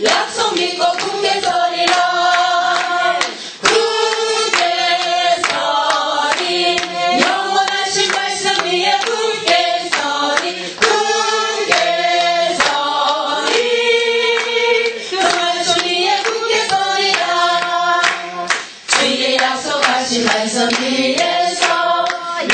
약속 믿고 굳게 서리라. 굳게 서리. 영원하신 말씀 위에 굳게 서리. 굳게 서리. 그 말씀 위에 굳게 서리라. 주의 약속하신 말씀 위에서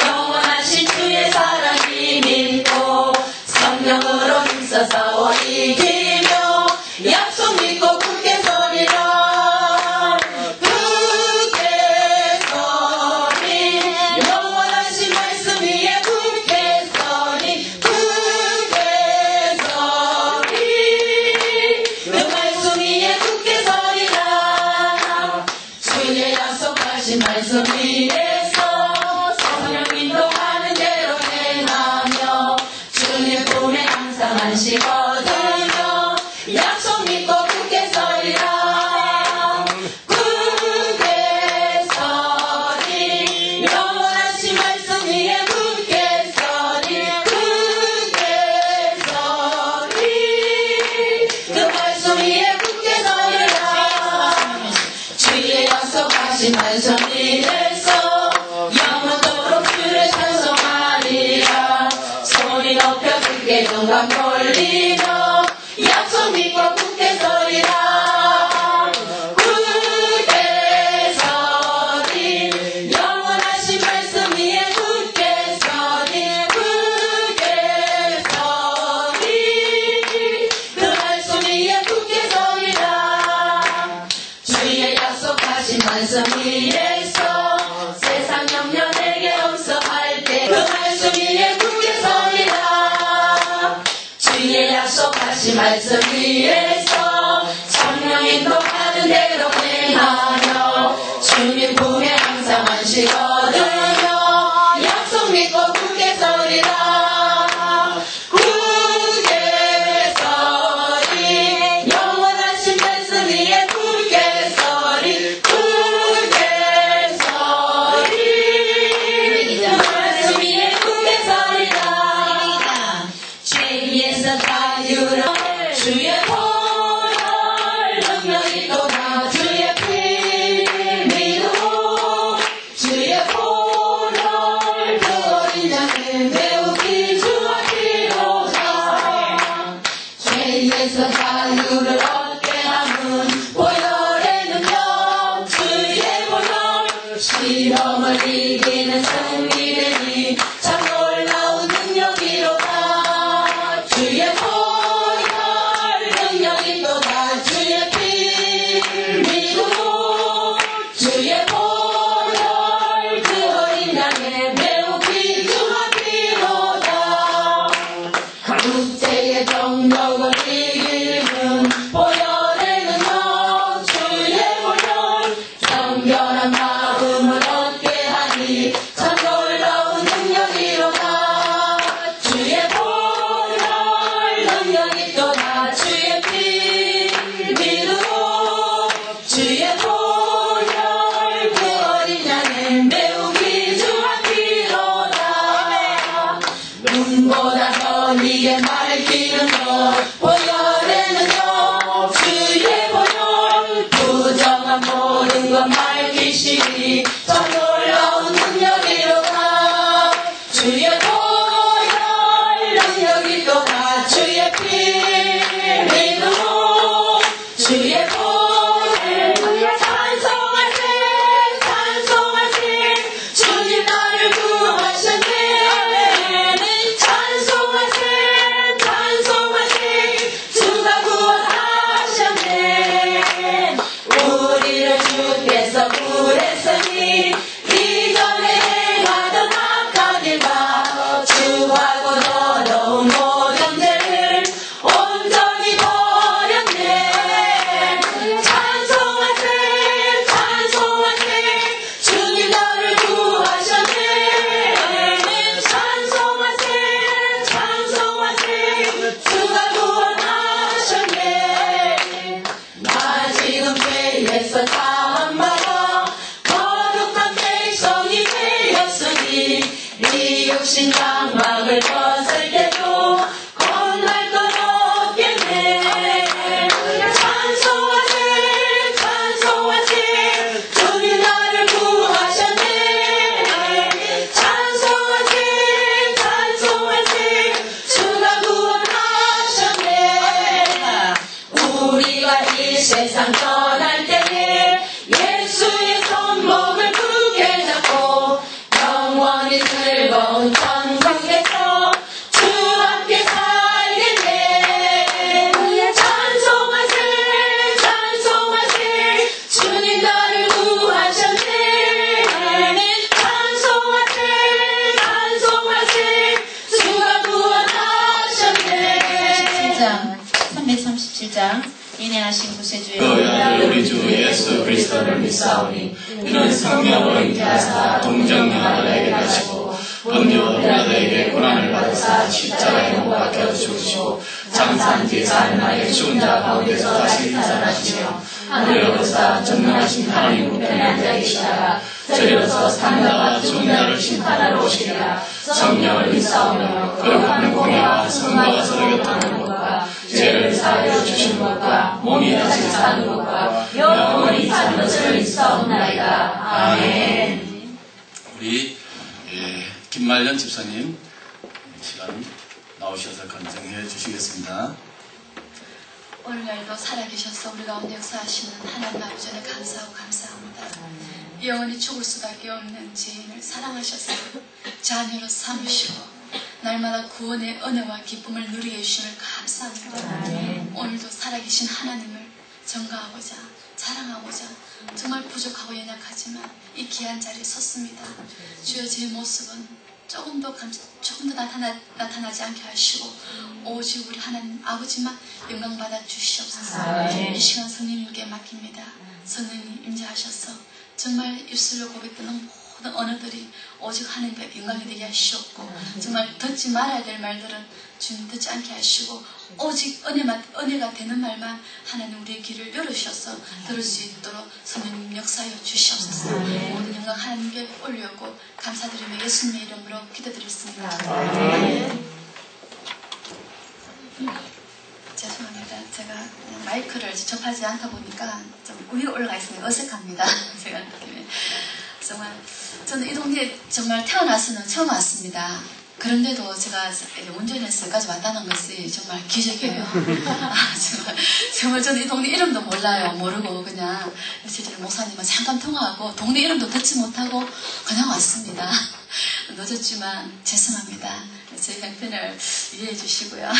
영원하신 주의 사랑이 믿고 성령으로 힘써 싸워 이기며 약속 믿고 굳게 서리라. 굳게 서리. 영원하신 말씀 위에 굳게 서리. 굳게 서리. 그 말씀 위에 굳게 서리라. 주의 약속하신 말씀 위에서 성령 인도하는 대로 행하며 주님 품에 항상 안식거든요. 약속 믿고 굳게 서리라. 굳게 서리. 영원하신 말씀 위에 굳게 서리. 굳게 서리. 그 말씀 위에 굳게 서리라. 주의 약속하신 말씀 위에서 영원토록 주를 찬송하리라. 소리 높여 크게 영광 돌리며 약속 믿고 굳게 서리라. 굳게 서리. 영원하신 말씀 위에 굳게 서리. 굳게 서리. 그 말씀 위에 굳게 서리라. 주의 약속하신 말씀 위에서 세상 염려 내게 없어 할 때 그 말씀 위에 굳게 서리라. 주의 약속하신 말씀 위에서 성령 인도하는 대로 행하며 주님 품에 항상 안식거든요. 약속 믿고 굳게 서리라. 굳게 서리. 영원하신 말씀 위에 굳게 서리. 굳게 서리. 그 말씀 위에 굳게 서리라. 죄 위에서 자유로 주의 보혈 능력이 또다. 주의 피 믿고 주의 보혈 그 어린 양을 매우 귀중하기로다. 죄에서 자유를 얻게 하는 보혈의 능력. 주의 보혈 시험을 이기는 승리되니 참 놀라운 능력이로다. 주의 보혈 능력이 또다. 주의 피 믿고 주의 보혈 그 어린 양에 매우 귀중하기로다. 육체의 정력을 이기는 보혈의 능력. 주의 보혈 정결한 마음을 얻게 하니 참 놀라운 능력이로다. 주의 보혈 능력이 또다. 주의 피 믿고 주의 보혈 그 어린 양에 매우 귀중하기로다. 눈보다 더 네게 밝히는 것 보혈의 능력. 주의 보혈 부정한 모든 것 밝히시니 참 놀라운 능력이로다. 주의 보혈 능력이 또다. 주의 피 믿고 주의 보혈 찬송하세 찬송하세. 주님 나를 구하셨네. 찬송하세 찬송하세. 세상 떠날 때에 예수의 손목을 굳게 잡고 영원히 즐거운 천국에서 주와 함께 살겠네. 찬송하세 찬송하세 주님 나를 구하셨네. 찬송하세 찬송하세 주가 구원하셨네. 337장 인내하신 구세주의 너야 우리 주 예수 그리스도를 믿사오니 이는 성령으로 잉태하사 동정녀 나에게 가시고 본디오 빌라도에게 고난을 받으사 십자가에 못 박혀 죽으시고 장사한 뒤에 사는 날에 죽은 자 가운데서 다시 살아나시며 하늘에 오르사 전능하신 하나님 우편에 앉아 계시다가 저리로서 사는 자와 죽은 자를 심판하러 오시리라. 성령을 믿사오며 거룩한 공예와 성과가 서로 곁하는 것과 죄를 사하여 주신 것과 몸이 다시 사는 것과 영원히 사는 것을 믿사옵나이다. 아멘. 우리 김말년 집사님 시간 나오셔서 간증해 주시겠습니다. 오늘날도 살아계셔서 우리 가운데 역사하시는 하나님 아버지를 감사하고 감사합니다. 영원히 죽을 수밖에 없는 죄인을 사랑하셔서 자녀로 삼으시고 날마다 구원의 은혜와 기쁨을 누리게 해주심을 감사합니다. 오늘도 살아계신 하나님을 전가하고자 자랑하고자 정말 부족하고 연약하지만 이 귀한 자리에 섰습니다. 주여 제 모습은 조금 더 나타나지 않게 하시고 오직 우리 하나님 아버지만 영광 받아 주시옵소서. 이 시간 성령님께 맡깁니다. 성령님 임재하셔서 정말 입술로 고백되는 모든 언어들이 오직 하나님께 영광이 되게 하시옵고 정말 듣지 말아야 될 말들은 주님 듣지 않게 하시고 오직 은혜가 되는 말만 하나님 우리의 귀를 열으셔서 들을 수 있도록 성령님 역사하여 주시옵소서. 모든 영광 하나님께 올려고 감사드리며 예수님의 이름으로 기도드렸습니다. 죄송합니다. 제가 마이크를 접하지 않다 보니까 좀 위로 올라가 있으면 어색합니다. 제가 느낌에. 정말 저는 이 동네에 정말 태어나서는 처음 왔습니다. 그런데도 제가 운전해서 여기까지 왔다는 것이 정말 기적이에요. 정말 저는 이 동네 이름도 모르고 그냥 실제로 목사님은 잠깐 통화하고 동네 이름도 듣지 못하고 그냥 왔습니다. 늦었지만 죄송합니다. 제 형편을 이해해 주시고요.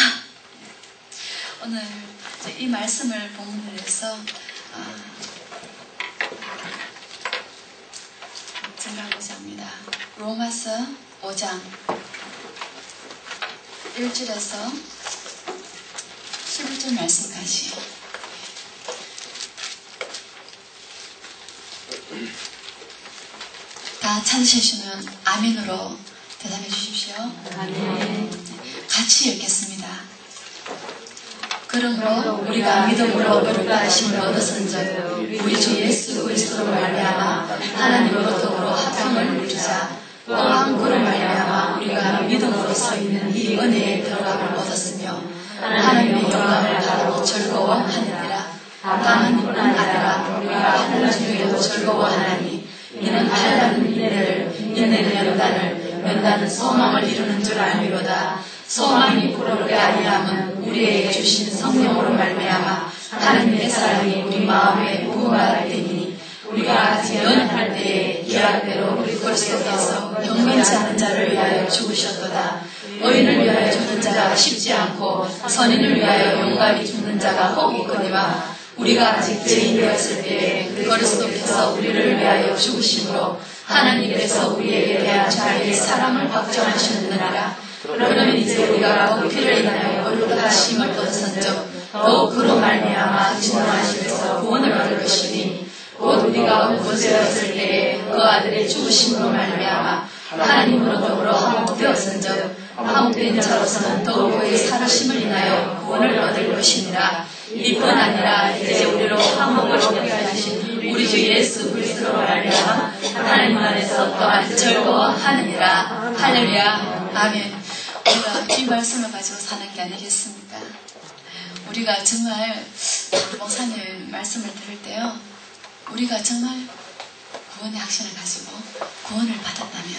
오늘 이 말씀을 본문으로 해서 증가하고자 합니다. 로마서 5장 1절에서 11절 말씀까지 다 찾으시면 아멘으로 대답해 주십시오. 아멘. 같이 읽겠습니다. 그러므로 우리가 믿음으로 거룩한 하심을 얻었은즉 우리 주 예수 그리스도로 말미암아 하나님으로부터 합성을 누리자. 또한 그로 말미암아 우리가 믿음으로 서 있는 이 은혜의 들어감을 얻었으며 하나님의 영광을 바라고 즐거워하느니라. 다만 이뿐 아니라 우리가 하늘 중에도 즐거워하나니 이는 하나님 인내는 연단을 연단은 소망을 이루는 줄 알미로다. 소망이 부끄럽게 아니함은 우리에게 주신 성령으로 말미암아 하나님의 사랑이 우리 마음에 부응하게 되니 우리가 아직 연약할 때에 계약대로 우리 그리스도께서 경건치 않은 자를 위하여 죽으셨도다. 의인을 위하여 죽는 자가 쉽지 않고 선인을 위하여 용감히 죽는 자가 혹 있거니와 우리가 아직 죄인 되었을 때에 그리스도께서 우리를 위하여 죽으심으로 하나님께서 우리에게 대한 자기의 사랑을 확정하셨느니라. 그러면 이제 우리가 그 피를 인하여 거룩하심을 얻었은즉 더욱 그로 말미암아 진노하심에서 구원을 얻을 것이니 곧 우리가 구원되었을 때에 그 아들의 죽으심으로 말미암아 하나님으로부터 화목되었은즉 화목된 자로서는 더욱 그의 살으심을 인하여 구원을 얻을 것이니라. 이뿐 아니라 이제 우리로 화목을 얻게 하신 우리 주 예수 그리스도로 말미암아 하나님 안에서 또한 즐거워하느니라. 할렐루야. 아멘. 우리가 이 말씀을 가지고 사는 게 아니겠습니까? 우리가 정말 목사님 말씀을 들을 때요, 우리가 정말 구원의 확신을 가지고 구원을 받았다면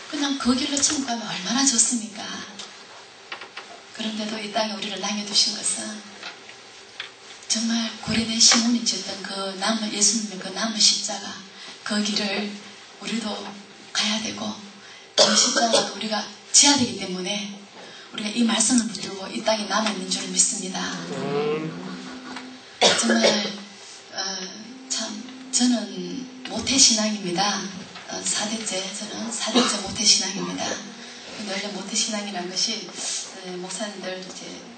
그냥 그 길로 천국 가면 얼마나 좋습니까? 그런데도 이 땅에 우리를 남겨두신 것은 정말 고레네 시몬이 졌던 그 나무, 예수님의 그 나무 십자가, 그 길을 우리도 가야 되고, 그 십자가도 우리가 지어야 되기 때문에 우리가 이 말씀을 붙들고 이 땅에 남아있는 줄 믿습니다. 정말 참 저는 모태신앙입니다. 4대째, 저는 4대째 모태신앙입니다. 원래 모태신앙이라는 것이 목사님들 이제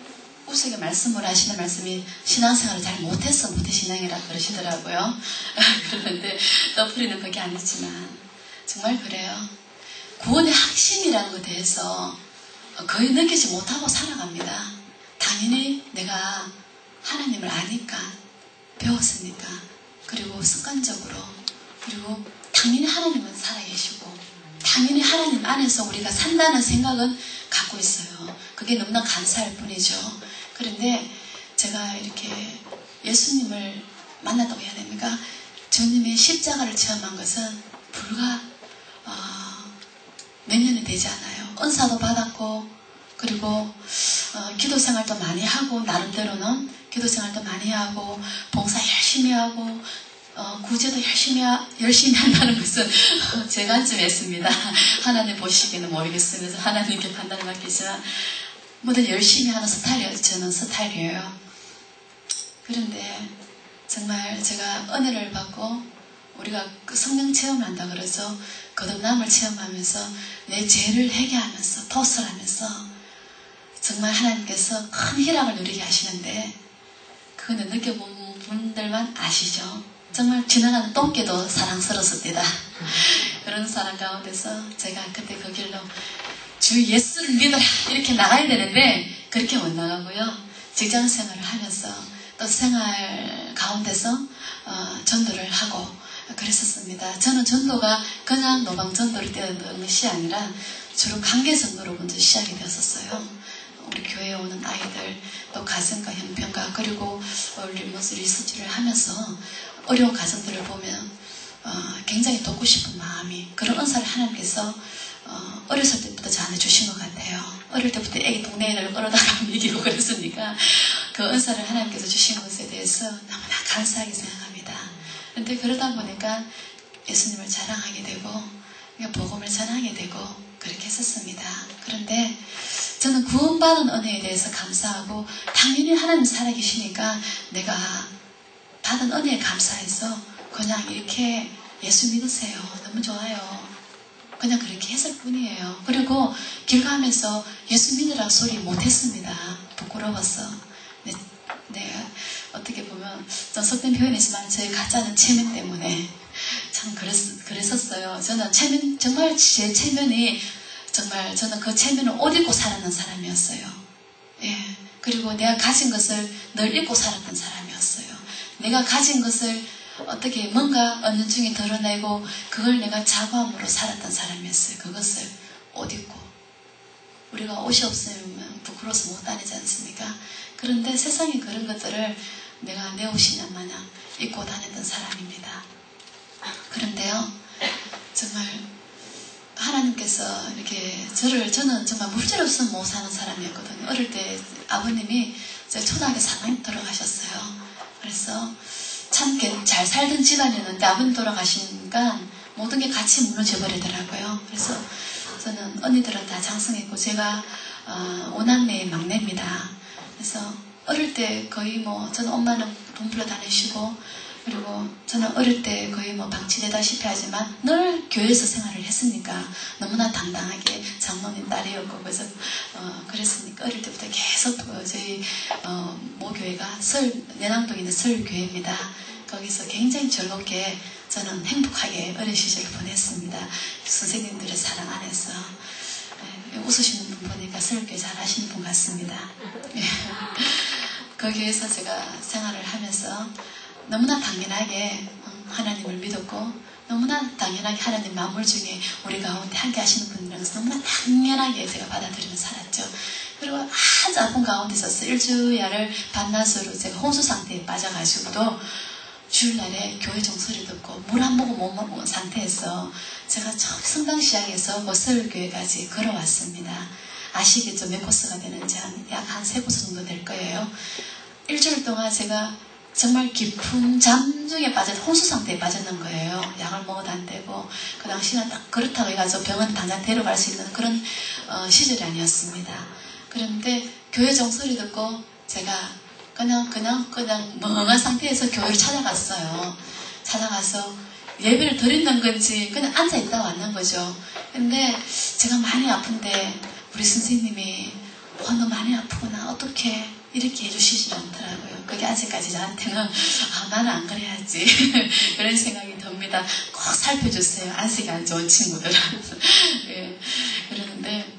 우스하게 말씀을 하시는 말씀이 신앙생활을 잘 못해서 모태신앙이라고 그러시더라고요. 그런데 너프리는 그게 아니지만 정말 그래요. 구원의 핵심이라는 것에 대해서 거의 느끼지 못하고 살아갑니다. 당연히 내가 하나님을 아니까, 배웠으니까, 그리고 습관적으로, 그리고 당연히 하나님은 살아계시고 당연히 하나님 안에서 우리가 산다는 생각은 갖고 있어요. 그게 너무나 감사할 뿐이죠. 그런데 제가 이렇게 예수님을 만났다고 해야 됩니까? 주님의 십자가를 체험한 것은 불과 몇 년이 되지 않아요. 은사도 받았고, 그리고 기도 생활도 많이 하고, 나름대로는 기도 생활도 많이 하고, 봉사 열심히 하고, 구제도 열심히 한다는 것은 제가 좀 했습니다. 하나님 보시기는 모르겠으면서 하나님께 판단을 맡기지만 뭐든 열심히 하는 스타일이에요. 저는 스타일이에요. 그런데 정말 제가 은혜를 받고 우리가 그 성령 체험한다 그러죠. 거듭남을 체험하면서 내 죄를 회개하면서 토설하면서 정말 하나님께서 큰 희락을 누리게 하시는데 그거는 느껴본 분들만 아시죠. 정말 지나가는 똥개도 사랑스러웠습니다. 그런 사람 가운데서 제가 그때 그 길로 주 예수를 믿어라 이렇게 나가야 되는데 그렇게 못 나가고요. 직장 생활을 하면서 또 생활 가운데서 전도를 하고 그랬었습니다. 저는 전도가 그냥 노방 전도를 뛰어드는 것이 아니라 주로 관계 전도로 먼저 시작이 되었었어요. 우리 교회에 오는 아이들, 또 가정과 형편과 그리고 리서치를 하면서 어려운 가정들을 보면 굉장히 돕고 싶은 마음이, 그런 은사를 하나님께서 어렸을 때부터 저한테 주신 것 같아요. 어릴 때부터 애기 동네를 끌어다가 이기고 그랬으니까 그 은사를 하나님께서 주신 것에 대해서 너무나 감사하게 생각합니다. 그런데 그러다 보니까 예수님을 자랑하게 되고 복음을 전하게 되고 그렇게 했었습니다. 그런데 저는 구원받은 은혜에 대해서 감사하고 당연히 하나님 살아계시니까 내가 받은 은혜에 감사해서 그냥 이렇게 예수 믿으세요. 너무 좋아요. 그냥 그렇게 했을 뿐이에요. 그리고 길 가면서 예수 믿으라고 소리 못했습니다. 부끄러워서. 네, 어떻게 보면 좀 속된 표현이지만 저의 가짜는 체면 때문에 참 그랬었어요. 저는 체면, 정말 제 체면이 정말 저는 그 체면을 옷 입고 살았는 사람이었어요. 예. 그리고 내가 가진 것을 늘 입고 살았던 사람이었어요. 내가 가진 것을 어떻게 뭔가 은연중에 드러내고 그걸 내가 자부함으로 살았던 사람이었어요. 그것을 옷 입고. 우리가 옷이 없으면 부끄러워서 못 다니지 않습니까? 그런데 세상에 그런 것들을 내가 내 옷이냐 마냥 입고 다녔던 사람입니다. 그런데요, 정말 하나님께서 이렇게 저는 정말 물질 없으면 못 사는 사람이었거든요. 어릴 때 아버님이 제가 초등학교 4학년 돌아가셨어요. 그래서 참 잘 살던 집안이었는데 아버님 돌아가시니까 모든 게 같이 무너져 버리더라고요. 그래서 저는 언니들은 다 장성했고 제가 5남매의 막내입니다. 그래서 어릴 때 거의 저는 엄마는 돈 벌러 다니시고 그리고 저는 어릴 때 거의 방치되다시피 하지만 늘 교회에서 생활을 했으니까 너무나 당당하게 장모님 딸이었고 그랬으니까 어릴 때부터 계속 저희 모교회가 내낭동에 있는 서울교회입니다. 거기서 굉장히 즐겁게 저는 행복하게 어린 시절을 보냈습니다. 선생님들의 사랑 안에서. 웃으시는 분 보니까 서울교회 잘 하시는 분 같습니다. 거기에서 제가 생활을 하면서 너무나 당연하게 하나님을 믿었고 너무나 당연하게 하나님 만물 중에 우리 가운데 함께 하시는 분들에서 너무나 당연하게 제가 받아들이면서 살았죠. 그리고 아주 아픈 가운데 있어서 일주일을 밤낮으로 제가 혼수 상태에 빠져가지고도 주일날에 교회 종소리 듣고 물 한 모금 못 먹은 상태에서 제가 처음 성당시장에서 서울교회까지 걸어왔습니다. 아시겠죠? 몇 코스가 되는지 약 한 3코스 정도 될 거예요. 일주일 동안 제가 정말 깊은 잠중에 혼수 상태에 빠졌는 거예요. 약을 먹어도 안 되고 그 당시는 딱 그렇다고 해가지고 병원 당장 데려갈 수 있는 그런 시절이 아니었습니다. 그런데 교회 종소리 듣고 제가 그냥 멍한 상태에서 교회를 찾아갔어요. 찾아가서 예배를 드리는 건지 그냥 앉아있다 왔는 거죠. 근데 제가 많이 아픈데 우리 선생님이 너 많이 아프구나. 어떻게 이렇게 해주시지 않더라고요. 그게 아직까지 저한테는 나는 안 그래야지 그런 생각이 듭니다. 꼭 살펴주세요. 안색이 안 좋은 친구들은. 예, 그러는데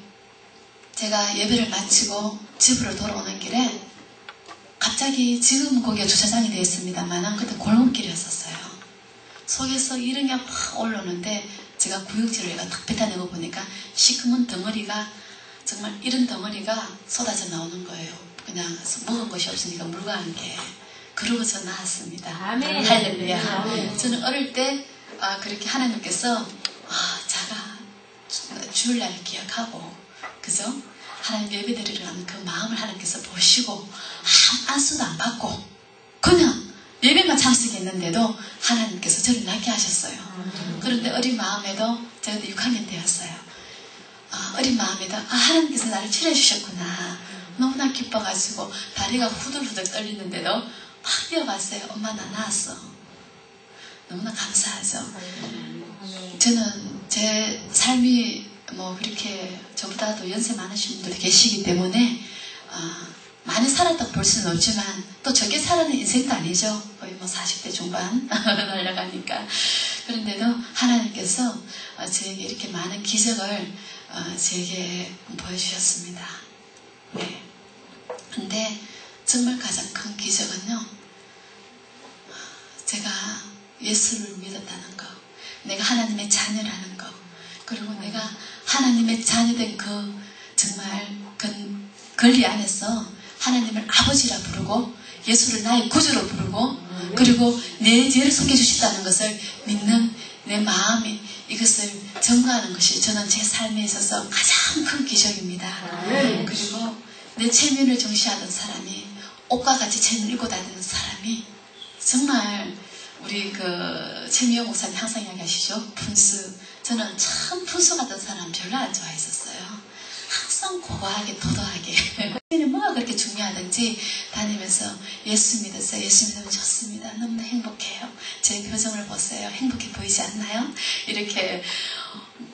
제가 예배를 마치고 집으로 돌아오는 길에 갑자기 지금 거기가 주차장이 되어 있습니다만 그때 골목길이었었어요. 속에서 이름이 확 올라오는데 제가 구역질을 딱 뱉어내고 보니까 시커먼 덩어리가 정말 이런 덩어리가 쏟아져 나오는 거예요. 그냥 먹은 것이 없으니까 물과 함께. 그러고서 나왔습니다. 아멘. 할렐루야. 아멘. 저는 어릴 때 그렇게 하나님께서 자가 주일날 기억하고 그죠? 하나님 예배드리러 가는 그 마음을 하나님께서 보시고 안수도 안 받고 그냥 예배만 참석했는데도 하나님께서 저를 낫게 하셨어요. 그런데 어린 마음에도 제가 6학년 때였어요. 어린 마음에도 하나님께서 나를 치료해 주셨구나. 너무나 기뻐가지고 다리가 후들후들 떨리는데도 막 뛰어갔어요. 엄마 나 나았어. 너무나 감사하죠. 저는 제 삶이 그렇게 저보다도 연세 많으신 분들이 계시기 때문에 많이 살았다고 볼 수는 없지만 또 적게 살아는 인생도 아니죠. 거의 40대 중반 날아가니까. 그런데도 하나님께서 저에게 이렇게 많은 기적을 제게 보여주셨습니다. 네. 근데 정말 가장 큰 기적은요, 제가 예수를 믿었다는 거, 내가 하나님의 자녀라는 거, 그리고 내가 하나님의 자녀된 정말 권리 안에서 하나님을 아버지라 부르고 예수를 나의 구주로 부르고 그리고 내 죄를 속해주신다는 것을 믿는 내 마음이 이것을 증거하는 것이 저는 제 삶에 있어서 가장 큰 기적입니다. 그리고 내 체면을 중시하던 사람이 옷과 같이 체면을 입고 다니는 사람이 정말 우리 최미영 목사님 항상 이야기하시죠. 분수. 저는 참 분수 같은 사람 별로 안 좋아했었어요. 항상 고고하게 도도하게 뭐가 그렇게 중요하든지 다니면서 예수 믿었어요. 예수 믿으면 좋습니다. 너무나 행복해요. 제 표정을 보세요. 행복해 보이지 않나요? 이렇게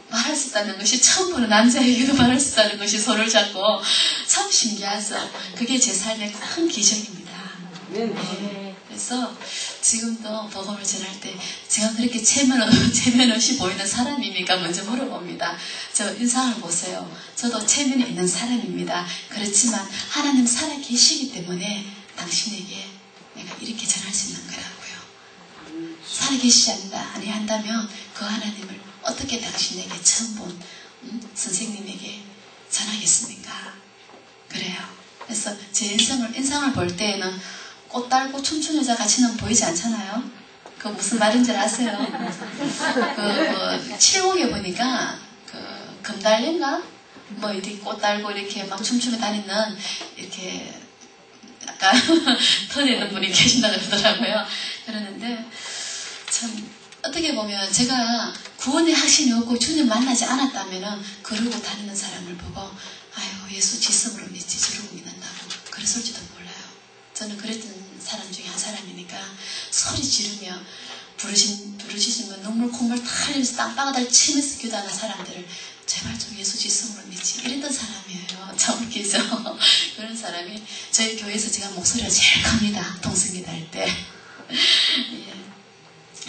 말할 수 있다는 것이 처음 보는 남자에게도 말할 수 있다는 것이 손을 잡고 참 신기하죠. 그게 제 삶의 큰 기적입니다. 네. 그래서 지금도 복음을 전할 때 제가 그렇게 체면 없이 보이는 사람입니까? 먼저 물어봅니다. 저 인상을 보세요. 저도 체면이 있는 사람입니다. 그렇지만 하나님 살아계시기 때문에 당신에게 내가 이렇게 전할 수 있는 거라고요. 살아계시지 아니한다면 그 하나님을 어떻게 당신에게 처음 본 선생님에게 전하겠습니까? 그래요. 그래서 제 인상을 볼 때에는 꽃 달고 춤추는 여자 같이는 보이지 않잖아요. 그 무슨 말인지 아세요? 칠곡에 보니까 금달래인가? 이렇게 꽃 달고 이렇게 막 춤추며 다니는 이렇게 약간 터내는 분이 계신다고 그러더라고요. 그러는데 참 어떻게 보면 제가 구원의 확신이 없고 주님 만나지 않았다면은 그러고 다니는 사람을 보고 아이고 예수 지성으로 믿지 저러고 믿는다고 그랬을지도 몰라요. 저는 그랬던 사람 중에 한 사람이니까 소리 지르며 부르시면 눈물 콧물 다 흘리면서 땅바닥을 치면서 기도하는 사람들을 제발 좀 예수 지성으로 믿지 이랬던 사람이에요. 참 웃기죠. 그런 사람이 저희 교회에서 제가 목소리가 제일 큽니다. 동성기도 할 때. 예.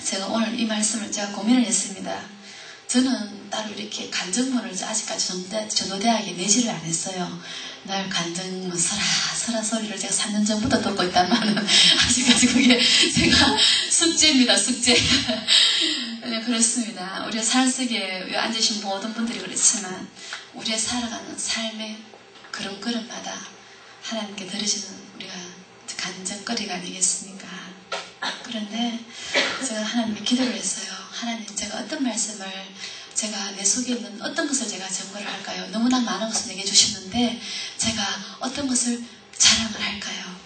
제가 오늘 이 말씀을 제가 고민을 했습니다. 저는 따로 이렇게 간증문을 아직까지 전도대학에 내지를 안 했어요. 날 간증문 서라 소리를 제가 3년 전부터 듣고 있다만 아직까지 그게 제가 숙제입니다. 숙제. 네, 그렇습니다. 우리가 삶 속에 앉으신 모든 분들이 그렇지만 우리의 살아가는 삶의 걸음걸음마다 하나님께 드려지는 우리가 간증거리가 아니겠습니까? 그런데 제가 하나님께 기도를 했어요. 하나님, 제가 어떤 말씀을 제가 내 속에 있는 어떤 것을 제가 증거를 할까요? 너무나 많은 것을 내게 주셨는데 제가 어떤 것을 자랑을 할까요?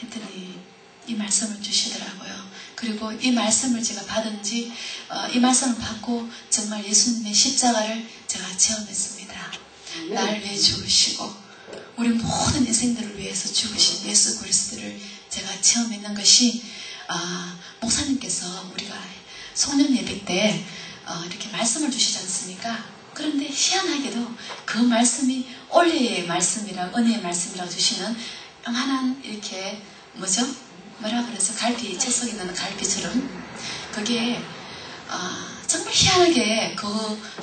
했더니 이 말씀을 주시더라고요. 그리고 이 말씀을 제가 받은 지, 이 말씀을 받고 정말 예수님의 십자가를 제가 체험했습니다. 나를 위해 죽으시고 우리 모든 인생들을 위해서 죽으신 예수 그리스도를 제가 체험했는 것이 목사님께서 우리가 송년 예배 때 이렇게 말씀을 주시지 않습니까? 그런데 희한하게도 그 말씀이 올해의 말씀이라고 은혜의 말씀이라고 주시는 영한한 이렇게 뭐라 그래서 갈비 채 속에 넣는 갈비처럼 그게 정말 희한하게 그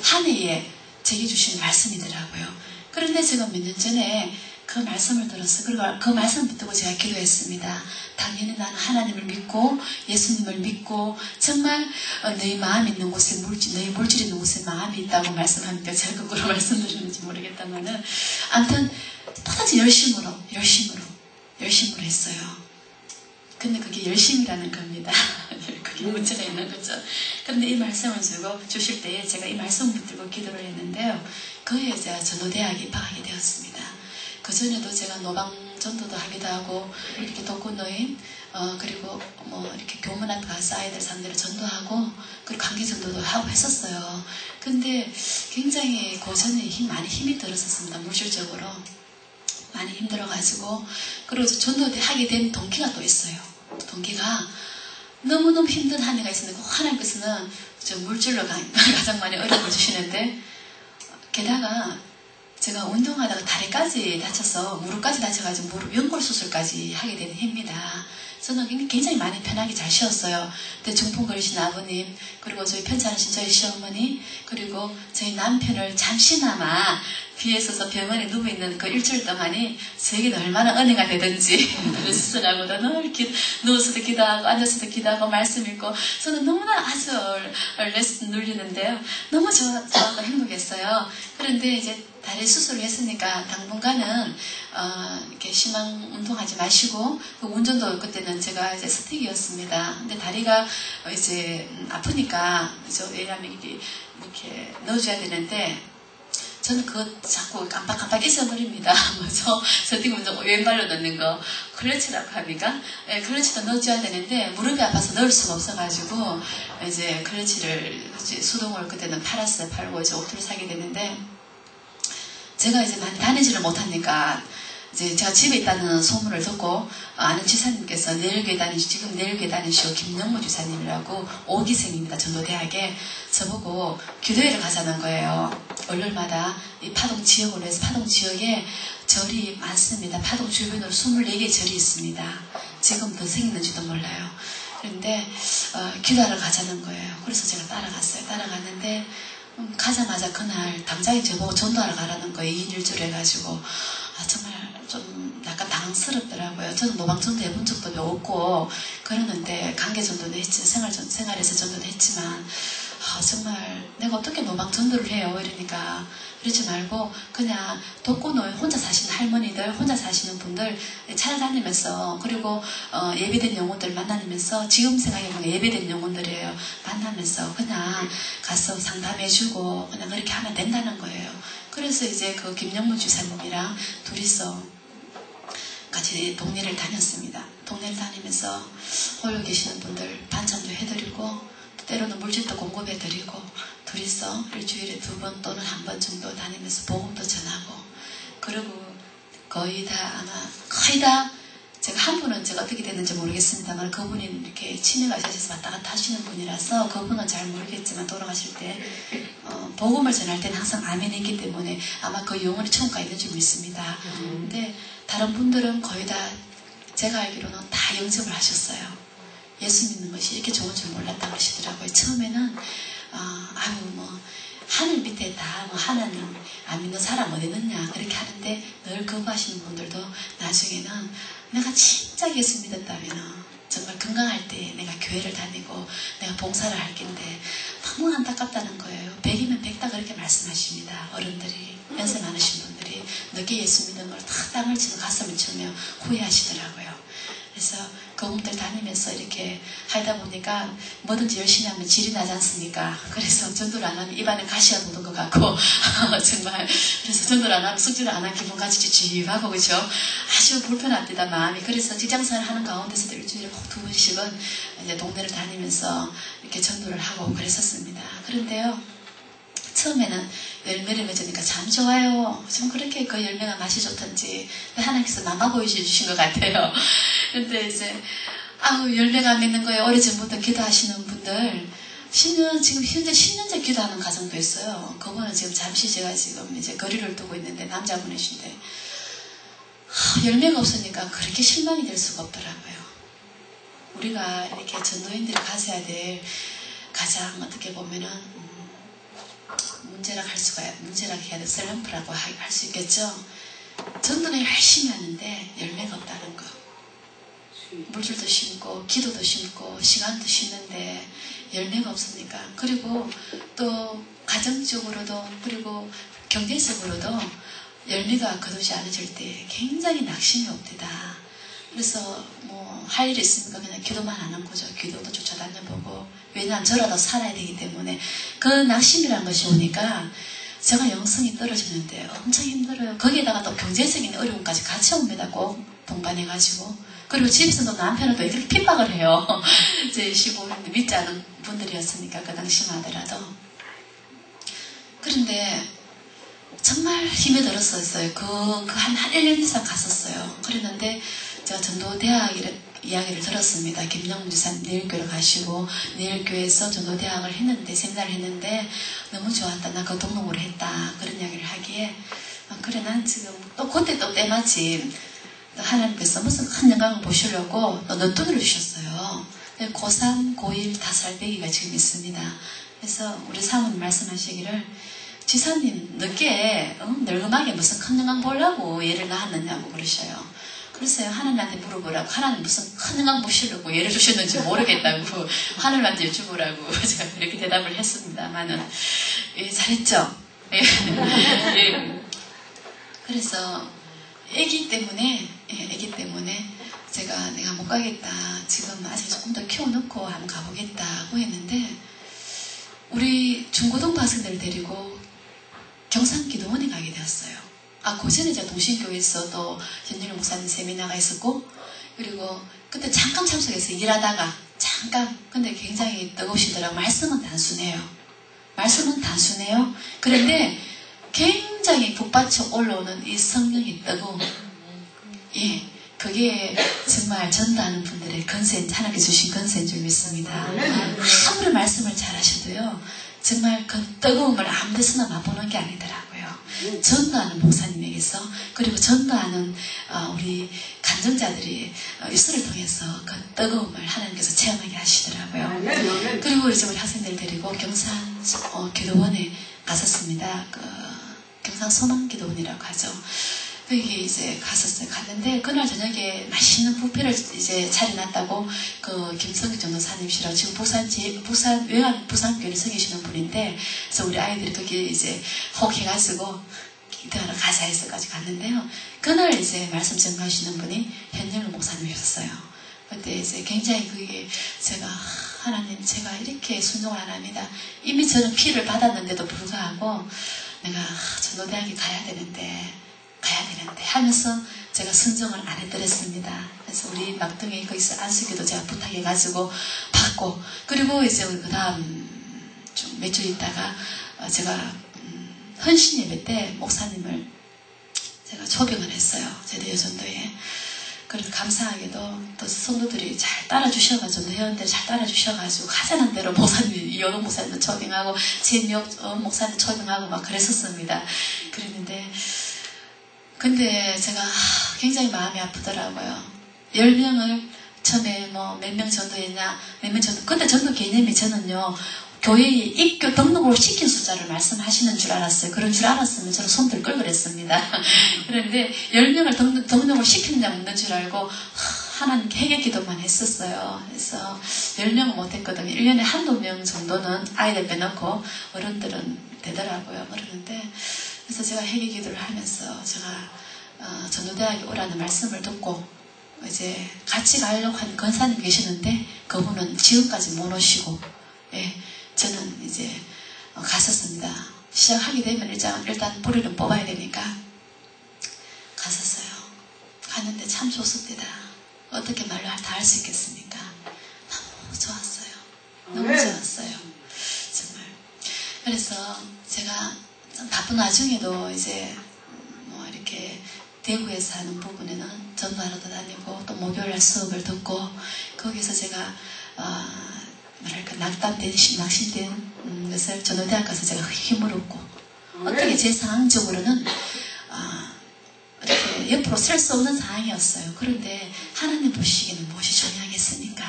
한 해에 제게 주신 말씀이더라고요. 그런데 제가 몇 년 전에 그 말씀을 들었어요. 그리고 그 말씀 붙들고 제가 기도했습니다. 당연히 나는 하나님을 믿고 예수님을 믿고 정말 너희 마음 있는 곳에 너희 물질 있는 곳에 마음이 있다고 말씀합니다. 제가 거꾸로 말씀드리는지 모르겠다만은 아무튼 또다시 열심으로 했어요. 근데 그게 열심이라는 겁니다. 그게 문제가 있는 거죠. 그런데 이 말씀을 주실 때에 제가 이 말씀을 붙들고 기도를 했는데요. 그에 제가 전도대학에 입학하게 되었습니다. 그 전에도 제가 노방전도도 하기도 하고 이렇게 독거노인 그리고 뭐 이렇게 교문 앞에 가서 아이들 상대로 전도하고 그리고 강제전도도 하고 했었어요. 근데 굉장히 그 전에 많이 힘이 들었었습니다. 물질적으로 많이 힘들어가지고 그리고 전도대 하게 된 동기가 또 있어요. 동기가 너무너무 힘든 한 해가 있었는데 하나님께서는 저 물질로 가장 많이 어려움을 주시는데 게다가 제가 운동하다가 다리까지 다쳐서 무릎까지 다쳐가지고 무릎 연골 수술까지 하게 된 해입니다. 저는 굉장히 많이 편하게 잘 쉬었어요. 근데 중풍 걸리신 아버님 그리고 저희 편찮으신 저희 시어머니 그리고 저희 남편을 잠시나마 뒤에 서서 병원에 누워있는 그 일주일 동안이 저에게는 얼마나 은혜가 되든지 수술하고도 늘 누워서도 기도하고 앉아서도 기도하고 말씀 읽고 저는 너무나 아주 레슨 눌리는데요. 너무 좋았고 행복했어요. 그런데 이제 다리 수술을 했으니까 당분간은 이렇게 심한 운동하지 마시고 그 운전도 그때는 제가 이제 스틱이었습니다. 근데 다리가 이제 아프니까 왜냐하면 이렇게 넣어줘야 되는데 저는 그거 자꾸 깜빡깜빡 잊어버립니다. 스틱 운전 왼발로 넣는 거 클러치라고 합니까? 네, 클러치도 넣어줘야 되는데 무릎이 아파서 넣을 수가 없어가지고 이제 클러치를 이제 수동으로 그때는 팔고 이제 오토를 사게 되는데. 제가 이제 많이 다니지를 못하니까 이제 제가 집에 있다는 소문을 듣고 아는 지사님께서 지금 내일교회 다니시오 김영모 지사님이라고 5기생입니다. 전도대학에 저보고 기도회를 가자는 거예요. 월요일마다 이 파동 지역으로 해서 파동 지역에 절이 많습니다. 파동 주변으로 24개의 절이 있습니다. 지금 더 생기는지도 몰라요. 그런데 기도하러 가자는 거예요. 그래서 제가 따라갔어요. 따라갔는데 가자마자 그날 당장에 저보고 전도하러 가라는 거예요. 2인 1조로 해가지고 정말 좀 약간 당황스럽더라고요. 저는 노방전도 해본 적도 없고 그러는데 강계전도는 했지 생활에서 전도는 했지만 정말 내가 어떻게 노방전도를 해요. 이러니까 그러지 말고 그냥 독거노인 혼자 사시는 할머니들 혼자 사시는 분들 찾아다니면서 그리고 예배된 영혼들 만나면서 지금 생각해보면 예배된 영혼들이에요. 만나면서 그냥 가서 상담해주고 그냥 그렇게 하면 된다는 거예요. 그래서 이제 그 김영무 주사님이랑 둘이서 같이 동네를 다녔습니다. 동네를 다니면서 홀로 계시는 분들 반찬도 해드리고 때로는 물질도 공급해드리고 둘이서 일주일에 2번 또는 1번 정도 다니면서 복음도 전하고 그리고 거의 다 제가 한 분은 제가 어떻게 됐는지 모르겠습니다만 그분이 이렇게 치매가 있어서 왔다 갔다 하시는 분이라서 그분은 잘 모르겠지만 돌아가실 때 복음을 전할 때는 항상 아멘 했기 때문에 아마 그 영혼이 천국 가 있는 줄 믿습니다. 근데 다른 분들은 거의 다 제가 알기로는 다 영접을 하셨어요. 예수 믿는 것이 이렇게 좋은 줄 몰랐다고 하시더라고요. 처음에는 하늘 밑에 다 하나님 안 믿는 사람 어디 있느냐 그렇게 하는데 늘 거부하시는 분들도 나중에는 내가 진짜 예수 믿었다면 정말 건강할 때 내가 교회를 다니고 내가 봉사를 할 텐데 너무 안타깝다는 거예요. 100이면 100다 그렇게 말씀하십니다. 어른들이 연세 많으신 분들이 늦게 예수 믿는 걸 다 땅을 치고 가슴을 치며 후회하시더라고요. 그래서 교국들 다니면서 이렇게 하다 보니까 뭐든지 열심히 하면 질이 나지 않습니까? 그래서 전도를 안 하면 입안에 가시가 돋은 것 같고 정말 그래서 전도를 안 하면 숙제를 안 한 기분같이 찝찝하고 그죠? 아주 불편합니다 마음이. 그래서 직장생활 하는 가운데서도 일주일에 꼭 2번씩은 이제 동네를 다니면서 이렇게 전도를 하고 그랬었습니다. 그런데요 처음에는 열매를 맺으니까 참 좋아요. 좀 그렇게 그 열매가 맛이 좋던지 하나님께서 마마 보여주신 것 같아요. 근데 이제 열매가 맺는 거에 오래전부터 기도하시는 분들 10년, 지금 현재 10년째 기도하는 가정도 있어요. 그거는 지금 잠시 제가 지금 이제 거리를 두고 있는데 남자분이신데 열매가 없으니까 그렇게 실망이 될 수가 없더라고요. 우리가 이렇게 전도인들이 가져야 될 가장 어떻게 보면은 문제라 해야 돼. 슬럼프라고 할 수 있겠죠. 전도는 열심히 하는데 열매가 없다는 거. 물질도 심고 기도도 심고 시간도 심는데 열매가 없으니까. 그리고 또 가정적으로도 그리고 경제적으로도 열매가 거두지 않아질 때 굉장히 낙심이 옵니다. 그래서 뭐 할 일이 있으니까 그냥 기도만 하는 거죠. 기도도 쫓아다녀보고. 왜냐하면 저라도 살아야 되기 때문에. 그 낙심이라는 것이 오니까 제가 영성이 떨어지는데 엄청 힘들어요. 거기에다가 또 경제적인 어려움까지 같이 옵니다. 꼭 동반해가지고. 그리고 집에서도 남편은 또 이렇게 핍박을 해요. 제 시부인데 믿지 않은 분들이었으니까 그 당시만 하더라도. 그런데 정말 힘이 들었었어요. 한 1년 이상 갔었어요. 그랬는데 제가 전도대학 이야기를 들었습니다. 김영문 지사님 내일교회를 가시고 내일교회에서 전도대학을 했는데 세미나를 했는데 너무 좋았다. 나 그거 등록을 했다. 그런 이야기를 하기에 그래 난 지금 또 그때 또 때마침 또 하나님께서 무슨 큰 영광을 보시려고 또 너돈을 주셨어요. 고3, 고1, 5살배기가 지금 있습니다. 그래서 우리 사모님 말씀하시기를 지사님 늦게 늙음하게 무슨 큰 영광 보려고 얘를 낳았느냐고 그러셔요. 그래서요 하나님한테 물어보라고. 하나님 무슨 큰 영광 보시려고 얘를 주셨는지 모르겠다고 하나님한테 여쭤보라고 제가 그렇게 대답을 했습니다만은 예, 잘했죠. 예. 예. 그래서 애기 때문에 제가 내가 못 가겠다. 지금 아직 조금 더 키워놓고 한번 가보겠다고 했는데 우리 중고등부 학생들을 데리고 경상기도원에 가게 되었어요. 그 전에 제가 동신교회에서 또 현진우 목사님 세미나가 있었고 그리고 그때 잠깐 참석해서 일하다가 잠깐 근데 굉장히 뜨거우시더라고요. 말씀은 단순해요. 그런데 굉장히 북받쳐 올라오는 이 성령의 뜨거움 예, 그게 정말 전도하는 분들의 건세, 하나님께 주신 건세인 줄 믿습니다. 아무리 말씀을 잘하셔도요 정말 그 뜨거움을 아무 데서나 맛보는 게 아니더라고요. 전도하는 목사님에게서 그리고 전도하는 우리 간증자들이 유서를 통해서 그 뜨거움을 하나님께서 체험하게 하시더라고요. 그리고 이제 우리 학생들 데리고 경산 기도원에 갔었습니다. 경상 소망기도원이라고 하죠. 거기 이제 갔는데 그날 저녁에 맛있는 뷔페를 이제 차려놨다고 그 김성기 전도사님이시라고 지금 부산교회를 섬기시는 분인데 그래서 우리 아이들이 거기 이제 혹 해가지고 기도하러 가자 해서까지 갔는데요. 그날 이제 말씀 전가하시는 분이 현영일 목사님이셨어요. 그때 이제 굉장히 그게 제가 하나님 제가 이렇게 순종을 안 합니다. 이미 저는 피를 받았는데도 불구하고 내가 전도대학에 가야 되는데 하면서 제가 순종을 안 해드렸습니다. 그래서 우리 막둥이 거기서 안수기도 제가 부탁해가지고 받고 그리고 이제 우리 그 다음 좀 몇 주 있다가 제가 헌신 예배 때 목사님을 제가 초빙을 했어요. 제대 여전도에. 그래서 감사하게도 또 성도들이 잘 따라주셔가지고 회원들 잘 따라주셔가지고 가자는 대로 목사님 이현우 목사님도 초빙하고 제미옥 목사님 초빙하고 막 그랬었습니다. 그랬는데 근데 제가 굉장히 마음이 아프더라고요. 10명을 처음에 뭐 몇 명 전도했냐 몇 명 전도 근데 전도 개념이 저는요 교회에 입교 등록을 시킨 숫자를 말씀하시는 줄 알았어요. 그런 줄 알았으면 저는 손들 걸 그랬습니다. 그런데 10명을 등록을 시키느냐 묻는 줄 알고 하나님께 회개 기도만 했었어요. 그래서 10명은 못했거든요. 1년에 한두 명 정도는 아이들 빼놓고 어른들은 되더라고요. 그러는데 그래서 제가 회개 기도를 하면서 제가 전도대학에 오라는 말씀을 듣고 이제 같이 가려고 한 권사님 계시는데 그분은 지금까지 못 오시고, 예, 저는 이제 갔었습니다. 시작하게 되면 일단 뿌리를 뽑아야 되니까 갔었어요. 갔는데 참 좋습니다. 어떻게 말로 다 할 수 있겠습니까? 너무 좋았어요. 너무 좋았어요. 정말. 그래서 제가 바쁜 와중에도 이제 뭐 이렇게 대구에서 하는 부분에는 전도하러 다니고 또 목요일날 수업을 듣고 거기서 제가 뭐랄까 낙심된 것을 전도대학 가서 제가 힘을 얻고 어떻게 제 상황적으로는 이렇게 옆으로 설 수 없는 상황이었어요. 그런데 하나님 보시기에는 무엇이 중요하겠습니까?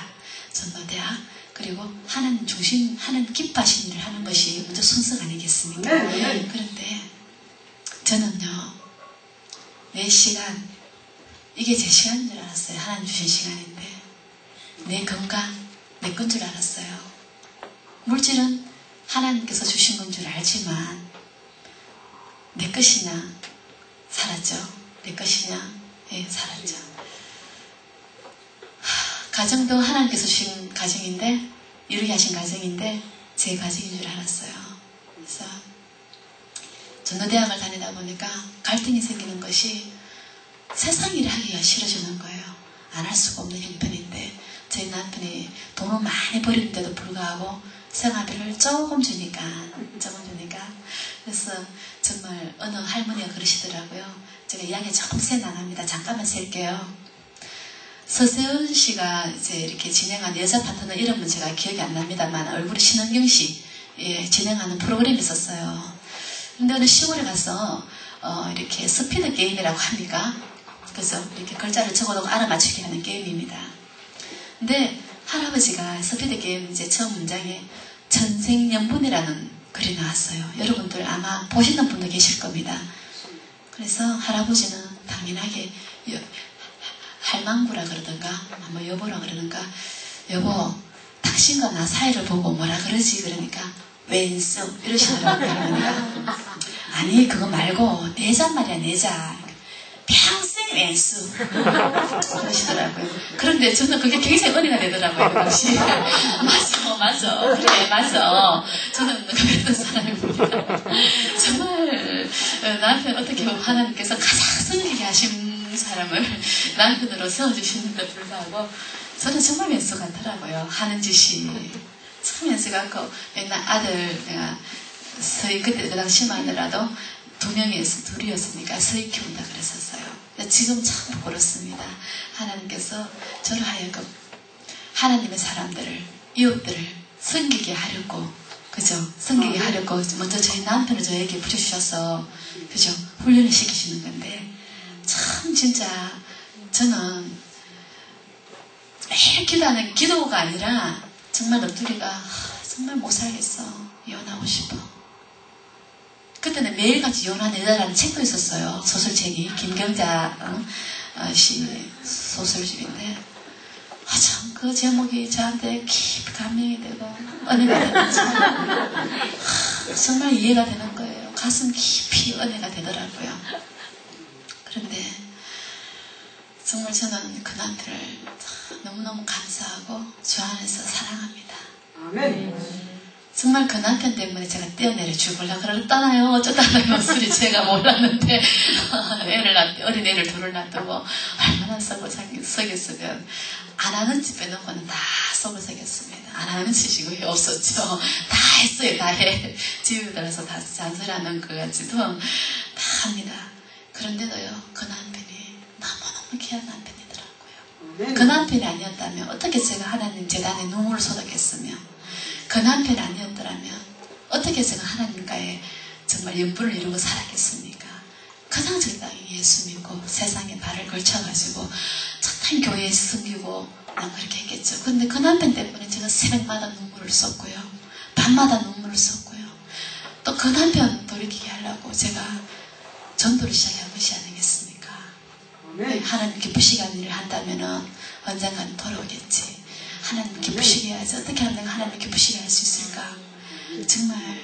전도대학 그리고 하나님 중심, 하나님 기뻐하시는 일을 하는 것이 먼저 순서가 아니겠습니까? 그런데 저는요, 내 시간, 이게 제 시간인 줄 알았어요. 하나님 주신 시간인데 내 건강, 내 건 줄 알았어요. 물질은 하나님께서 주신 건 줄 알지만 내 것이냐 살았죠. 내 것이냐 살았죠. 가정도 하나님께서 주신 가정인데 이루게 하신 가정인데 제 가정인 줄 알았어요. 그래서 전도대학을 다니다 보니까 갈등이 생기는 것이 세상 일을 하기가 싫어지는 거예요. 안 할 수가 없는 형편인데 저희 남편이 돈을 많이 버리는데도 불구하고 생활비를 조금 주니까 그래서 정말 어느 할머니가 그러시더라고요. 제가 이야기 조금 새 나갑니다. 잠깐만 셀게요. 서세훈 씨가 이제 이렇게 진행한 여자 파트너 이름은 제가 기억이 안 납니다만 얼굴이 신은경 씨 진행하는 프로그램이 있었어요. 근데 어느 시골에 가서 이렇게 스피드 게임이라고 합니까? 그래서 이렇게 글자를 적어놓고 알아맞추게 하는 게임입니다. 근데 할아버지가 스피드 게임 이제 처음 문장에 천생연분이라는 글이 나왔어요. 여러분들 아마 보시는 분도 계실 겁니다. 그래서 할아버지는 당연하게 할망구라 그러던가 뭐 여보라 그러는가 여보 당신과 나 사이를 보고 뭐라 그러지 그러니까 왼수 이러시더라고요. 할머니가 아니 그거 말고 내자 말이야 내자 평생 왼수 그러시더라고요. 그런데 저는 그게 굉장히 은혜가 되더라고요. 그 당시 맞아 그래 맞아 저는 그랬던 사람입니다. 정말 나한테 어떻게 보면 하나님께서 가장 성기게 하신 사람을 남편으로 세워주시는데 불구하고 저는 정말 왼수 같더라고요. 하는 짓이 참 왼수 같고 맨날 아들 내가 서희 그때 그 당시만 하더라도 둘이었으니까 서희 키운다 그랬었어요. 지금 참 부끄럽습니다. 하나님께서 저를 하여금 하나님의 사람들을 이웃들을 섬기게 하려고 그죠? 섬기게 하려고 먼저 저희 남편을 저에게 부르셔서 그죠? 훈련을 시키시는 건데 참 진짜 저는 매일 기도하는 기도가 아니라 정말 너뚜리가 정말 못 살겠어. 이혼하고 싶어. 그때는 매일같이 이혼한 여자라는 책도 있었어요. 소설책이 김경자 씨 소설집인데 참 그 제목이 저한테 깊이 감명이 되고 은혜가 되는 정말 이해가 되는 거예요. 가슴 깊이 은혜가 되더라고요. 그런데 정말 저는 그 남편을 너무너무 감사하고 주 안에서 사랑합니다. 아멘. 정말 그 남편 때문에 제가 떼어내려 죽으려고 그러잖아요. 어쩌다가요. 술이 제가 몰랐는데 어린애를 둘을 놔두고 얼마나 속을 썩였으면 안 하는 짓 빼는 거는 다 속을 썩였습니다. 안 하는 짓이 거의 없었죠. 다 했어요. 다 해. 집에 들어서 다 잔소리하는 거 같이도 다 합니다. 그런데도요. 그 남편이 너무너무 귀한 남편이더라고요. 그 남편이 아니었다면 어떻게 제가 하나님 재단에 눈물을 쏟았겠으며 그 남편이 아니었더라면 어떻게 제가 하나님과의 정말 연분을 이루고 살았겠습니까? 그냥 적당히 예수 믿고 세상에 발을 걸쳐가지고 적당히 교회에 섬기고 난 그렇게 했겠죠. 근데 그 남편 때문에 제가 새벽마다 눈물을 쏟고요. 밤마다 눈물을 쏟고요. 또 그 남편 돌이키게 하려고 제가 전도를 시작한 것이 아니겠습니까? 하나님 기쁘시게 하는 일을 한다면 언젠가는 돌아오겠지. 하나님 기쁘시게 해야지. 어떻게 하면 내가 하나님 기쁘시게 할 수 있을까? 정말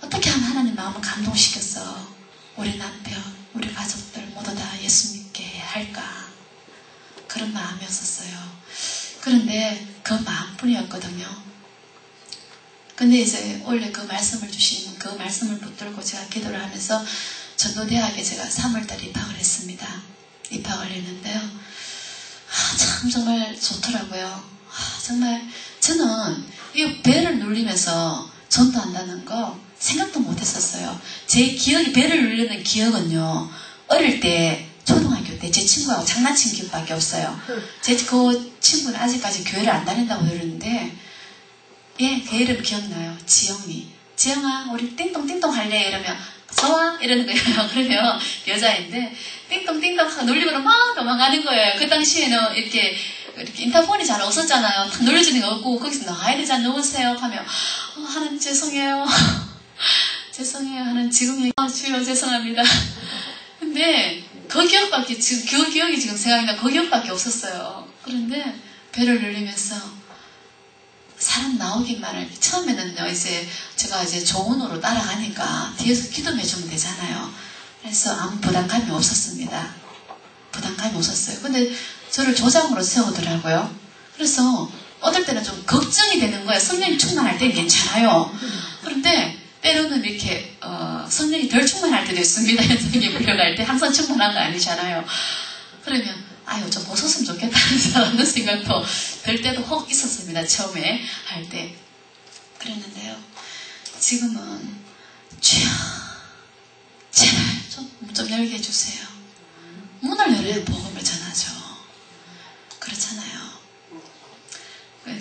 어떻게 하면 하나님 마음을 감동시켜서 우리 남편, 우리 가족들 모두 다 예수 믿게 할까? 그런 마음이었었어요. 그런데 그 마음뿐이었거든요. 근데 이제 원래 그 말씀을 주신 그 말씀을 붙들고 제가 기도를 하면서 전도대학에 제가 3월달에 입학을 했습니다. 입학을 했는데요. 참 정말 좋더라고요. 정말 저는 이 배를 눌리면서 전도한다는 거 생각도 못 했었어요. 제 기억이, 배를 누르는 기억은요, 어릴 때 초등학교 때 제 친구하고 장난친 기억밖에 없어요. 제 그 친구는 아직까지 교회를 안 다닌다고 들었는데, 예, 걔 이름 기억나요. 지영이. 지영아, 우리 띵동띵동 할래? 이러면 좋아? 이러는 거예요. 그러면 여자인데 띵동띵동 하고 놀리고는 막 도망가는 거예요. 그 당시에는 이렇게 인터폰이 잘 없었잖아요. 탁 눌러주는 거 없고 거기서 나가야 되지 않나, 누구세요? 하면 하나님 죄송해요. 죄송해요. 하나님 지금 주여 죄송합니다. 근데 그 기억밖에 지금 그 기억이 지금 생각이 나. 그 기억밖에 없었어요. 그런데 배를 눌리면서 사람 나오기만을, 처음에는요, 이제 제가 이제 조언으로 따라가니까 뒤에서 기도해주면 되잖아요. 그래서 아무 부담감이 없었습니다. 부담감이 없었어요. 근데 저를 조장으로 세우더라고요. 그래서 어떨 때는 좀 걱정이 되는 거예요. 성령이 충만할 때는 괜찮아요. 그런데 때로는 이렇게 성령이 덜 충만할 때도 있습니다. 성령이 물려갈 때 항상 충만한 거 아니잖아요. 그러면 아유, 좀 벗었으면 좋겠다는 생각도 들 때도 혹 있었습니다. 처음에 할 때. 그랬는데요. 지금은 주여, 제발 좀 열게 해주세요. 문을 열어야 복음을 전하죠. 그렇잖아요.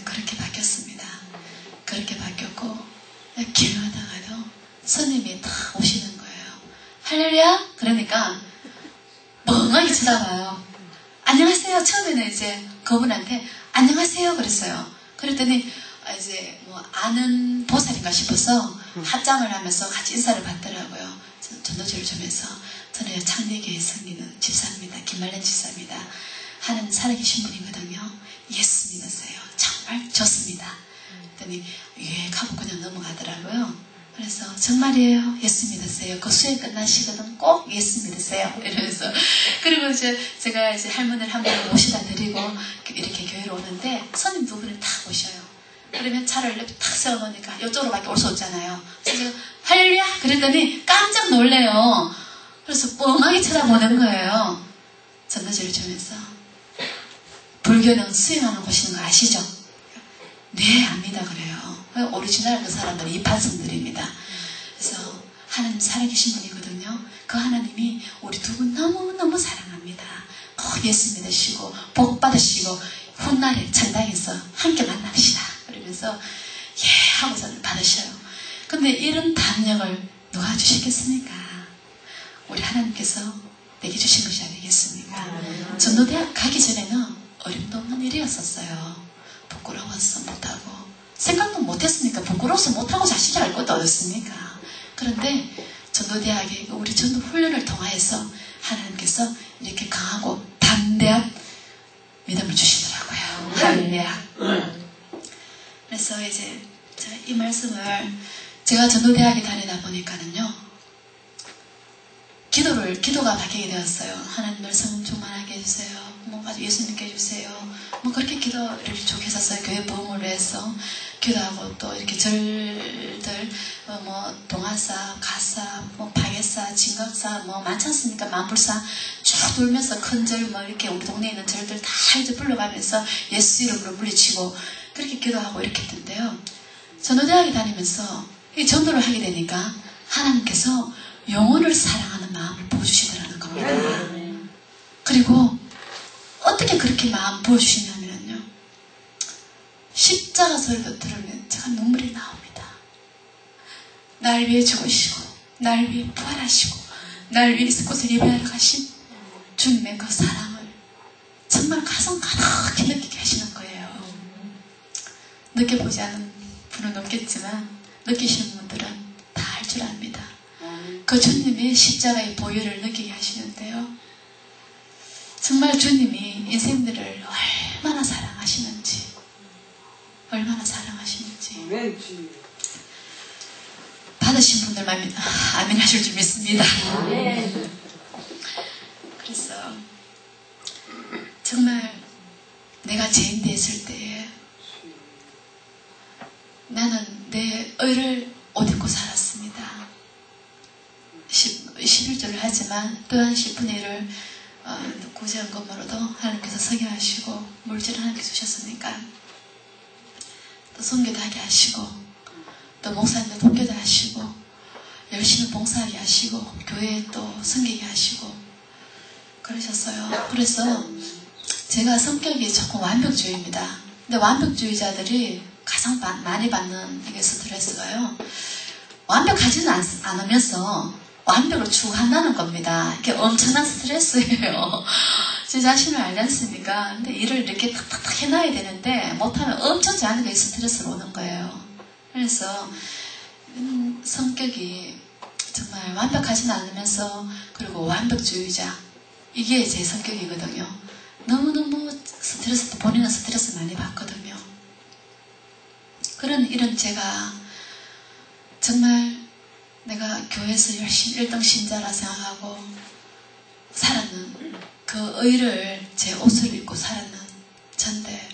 그렇게 바뀌었습니다. 그렇게 바뀌었고, 길 가다가도 스님이 다 오시는 거예요. 할렐루야? 그러니까 멍하게 쳐다봐요. 안녕하세요. 처음에는 이제 그분한테 안녕하세요 그랬어요. 그랬더니 이제 뭐 아는 보살인가 싶어서 합장을 하면서 같이 인사를 받더라고요. 전도지를 주면서 저는 창대교회 섬기는 집사입니다. 김말년 집사입니다. 하나님 살아계신 분이거든요. 예수 믿으세요. 정말 좋습니다. 그랬더니 예 하고 그냥 넘어가더라고요. 그래서 정말이에요. 예수 믿으세요. 그 수행 끝나시거든 꼭 예수 믿으세요. 이러면서. 그리고 이제 제가 이제 할머니를 한 번 모시다 드리고 이렇게 교회로 오는데 손님 두 분을 탁 오셔요. 그러면 차를 이렇게 탁 세워놓으니까 이쪽으로밖에 올 수 없잖아요. 그래서 할렐루야 그랬더니 깜짝 놀래요. 그래서 뻥하게 쳐다보는 거예요. 전도지를 주면서. 불교는 수행하는 곳인 거 아시죠? 네, 압니다. 그래요. 오리지널 그 사람들이 이판성들입니다. 그래서 하나님 살아계신 분이거든요. 그 하나님이 우리 두 분 너무너무 사랑합니다. 예수 믿으시고 복 받으시고 훗날에 천당에서 함께 만납시다. 그러면서 예 하고 저를 받으셔요. 근데 이런 담력을 누가 주시겠습니까? 우리 하나님께서 내게 주신 것이 아니겠습니까? 전도대학 가기 전에는 어림도 없는 일이었었어요. 부끄러워서 못하고 생각도 못했으니까 부끄러워서 못하고 자신이 알 것도 어떻습니까? 그런데 전도대학에 우리 전도 훈련을 통하여서 하나님께서 이렇게 강하고 담대한 믿음을 주시더라고요. 할렐루야. 그래서 이제 이 말씀을 제가 전도대학에 다니다 보니까는요, 기도가 바뀌게 되었어요. 하나님 말씀 충만하게 해주세요. 뭐 예수 믿게 해주세요. 뭐 그렇게 기도를 쭉 했었어요. 교회 부흥을 해서 기도하고 또 이렇게 절들 뭐 동화사, 가사, 뭐 파괴사, 진각사 뭐 많지 않습니까? 만불사 쭉 돌면서 큰 절 뭐 이렇게 우리 동네에 있는 절들 다 이제 불러가면서 예수 이름으로 물리치고 그렇게 기도하고 이렇게 했는데요. 전도대학에 다니면서 이 전도를 하게 되니까 하나님께서 영혼을 사랑하는 마음을 보여주시더라는 겁니다. 그리고 어떻게 그렇게 마음 보여주시냐면요, 십자가 소리를 들으면 제가 눈물이 나옵니다. 날 위해 죽으시고 날 위해 부활하시고 날 위해 이곳을 예배하러 가신 주님의 그 사랑을 정말 가슴 가득히 느끼게 하시는 거예요. 느껴보지 않은 분은 없겠지만 느끼시는 분들은 다 알 줄 압니다. 그 주님이 십자가의 보혈을 느끼게 하시는데요, 정말 주님이 인생들을 얼마나 사랑하시는지 받으신 분들만 아멘 하실 줄 믿습니다. 그래서 정말 죄인 됐을 때에 나는 내 의를 옷 입고 살았습니다. 11조를 하지만 또한 10분의 1을 구제연금으로도 하나님께서 서기하시고 물질을 하나님께 주셨으니까 또 선교도 하게 하시고 또 목사님도 독교도 하시고 열심히 봉사하게 하시고 교회에 또 섬기게 하시고 그러셨어요. 그래서 제가 성격이 조금 완벽주의입니다. 근데 완벽주의자들이 가장 많이 받는 이게 스트레스가요. 완벽하지는 않으면서 완벽을 추구한다는 겁니다. 이게 엄청난 스트레스예요. 제 자신을 알지 않습니까? 근데 일을 이렇게 탁탁탁 해놔야 되는데 못하면 엄청 저한테 스트레스가 오는 거예요. 그래서 성격이 정말 완벽하지는 않으면서 그리고 완벽주의자 이게 제 성격이거든요. 너무너무 스트레스 본인은 스트레스 많이 받거든요. 이런 제가 정말 내가 교회에서 열심히 1등 신자라 생각하고 살았는 그 의를 제 옷을 입고 살았는 전데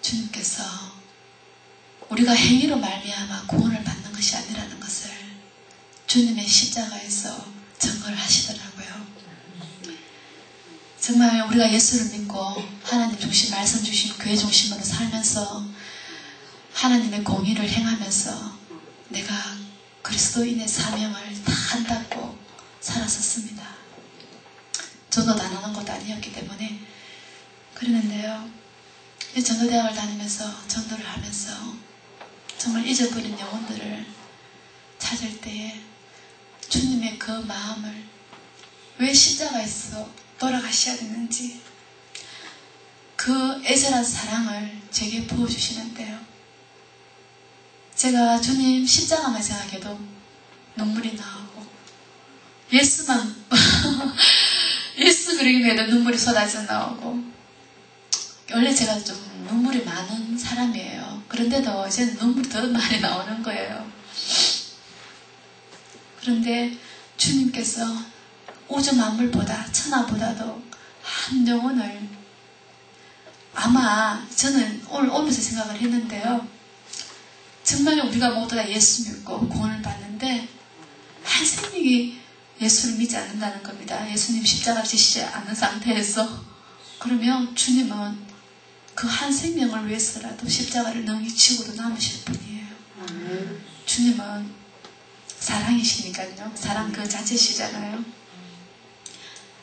주님께서 우리가 행위로 말미암아 구원을 받는 것이 아니라는 것을 주님의 십자가에서 증거를 하시더라고요. 정말 우리가 예수를 믿고 하나님 중심, 말씀 중심, 교회 중심으로 살면서 하나님의 공의를 행하면서 내가 그리스도인의 사명을 다 한다고 살았었습니다. 전도도 안 하는 것도 아니었기 때문에 그랬는데요. 전도대학을 다니면서 전도를 하면서 정말 잊어버린 영혼들을 찾을 때에 주님의 그 마음을 왜 십자가에서 돌아가셔야 되는지 그 애절한 사랑을 제게 부어주시는데요. 제가 주님 십자가만 생각해도 눈물이 나오고 예수만 예수 그림에도 눈물이 쏟아져 나오고 원래 제가 좀 눈물이 많은 사람이에요. 그런데도 이제는 눈물이 더 많이 나오는 거예요. 그런데 주님께서 우주 만물보다 천하보다도 한 영혼을 아마 저는 오늘 오면서 생각을 했는데요. 정말 우리가 모두 다 예수 믿고 구원을 받는데 한 생명이 예수를 믿지 않는다는 겁니다. 예수님 십자가를 지시지 않는 상태에서 그러면 주님은 그 한 생명을 위해서라도 십자가를 능히 지고도 남으실 분이에요. 주님은 사랑이시니까요. 사랑 그 자체시잖아요.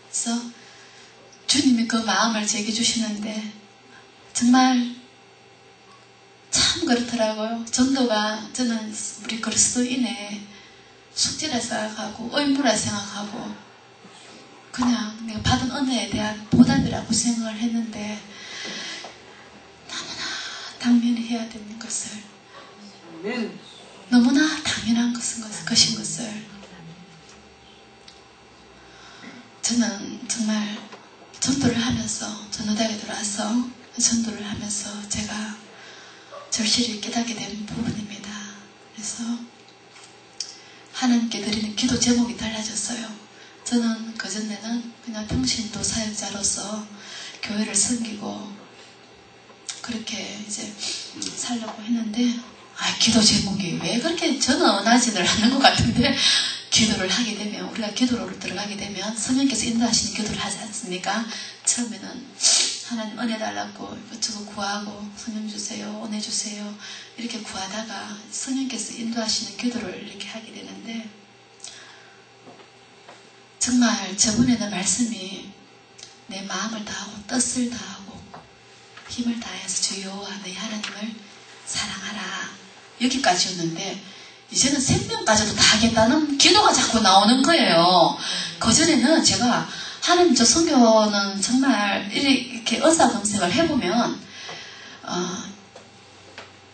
그래서 주님이 그 마음을 제게 주시는데 정말 참 그렇더라고요. 전도가 저는 우리 그리스도인의 숙제라 생각하고 의무라 생각하고 그냥 내가 받은 은혜에 대한 보답이라고 생각을 했는데 너무나 당연히 해야 되는 것을 너무나 당연한 것인 것을 저는 정말 전도를 하면서 전도대학에 들어와서 전도를 하면서 제가 절실히 깨닫게 된 부분입니다. 그래서 하나님께 드리는 기도 제목이 달라졌어요. 저는 그전에는 그냥 평신도 사역자로서 교회를 섬기고 그렇게 이제 살려고 했는데 기도 제목이 왜 그렇게 저는 원하지를 않는 것 같은데 기도를 하게 되면 우리가 기도로 들어가게 되면 성령께서 인도하시는 기도를 하지 않습니까? 처음에는 하나님 은혜 달라고 이것저것 구하고 성령 주세요, 은혜 주세요 이렇게 구하다가 성령께서 인도하시는 기도를 이렇게 하게 되는데 정말 저번에는 말씀이 내 마음을 다하고 뜻을 다하고 힘을 다해서 주 여호와 너희 하나님을 사랑하라 여기까지였는데 이제는 생명까지도 다 하겠다는 기도가 자꾸 나오는 거예요. 그전에는 제가 하나님 저 선교는 정말 이렇게 의사검색을 해보면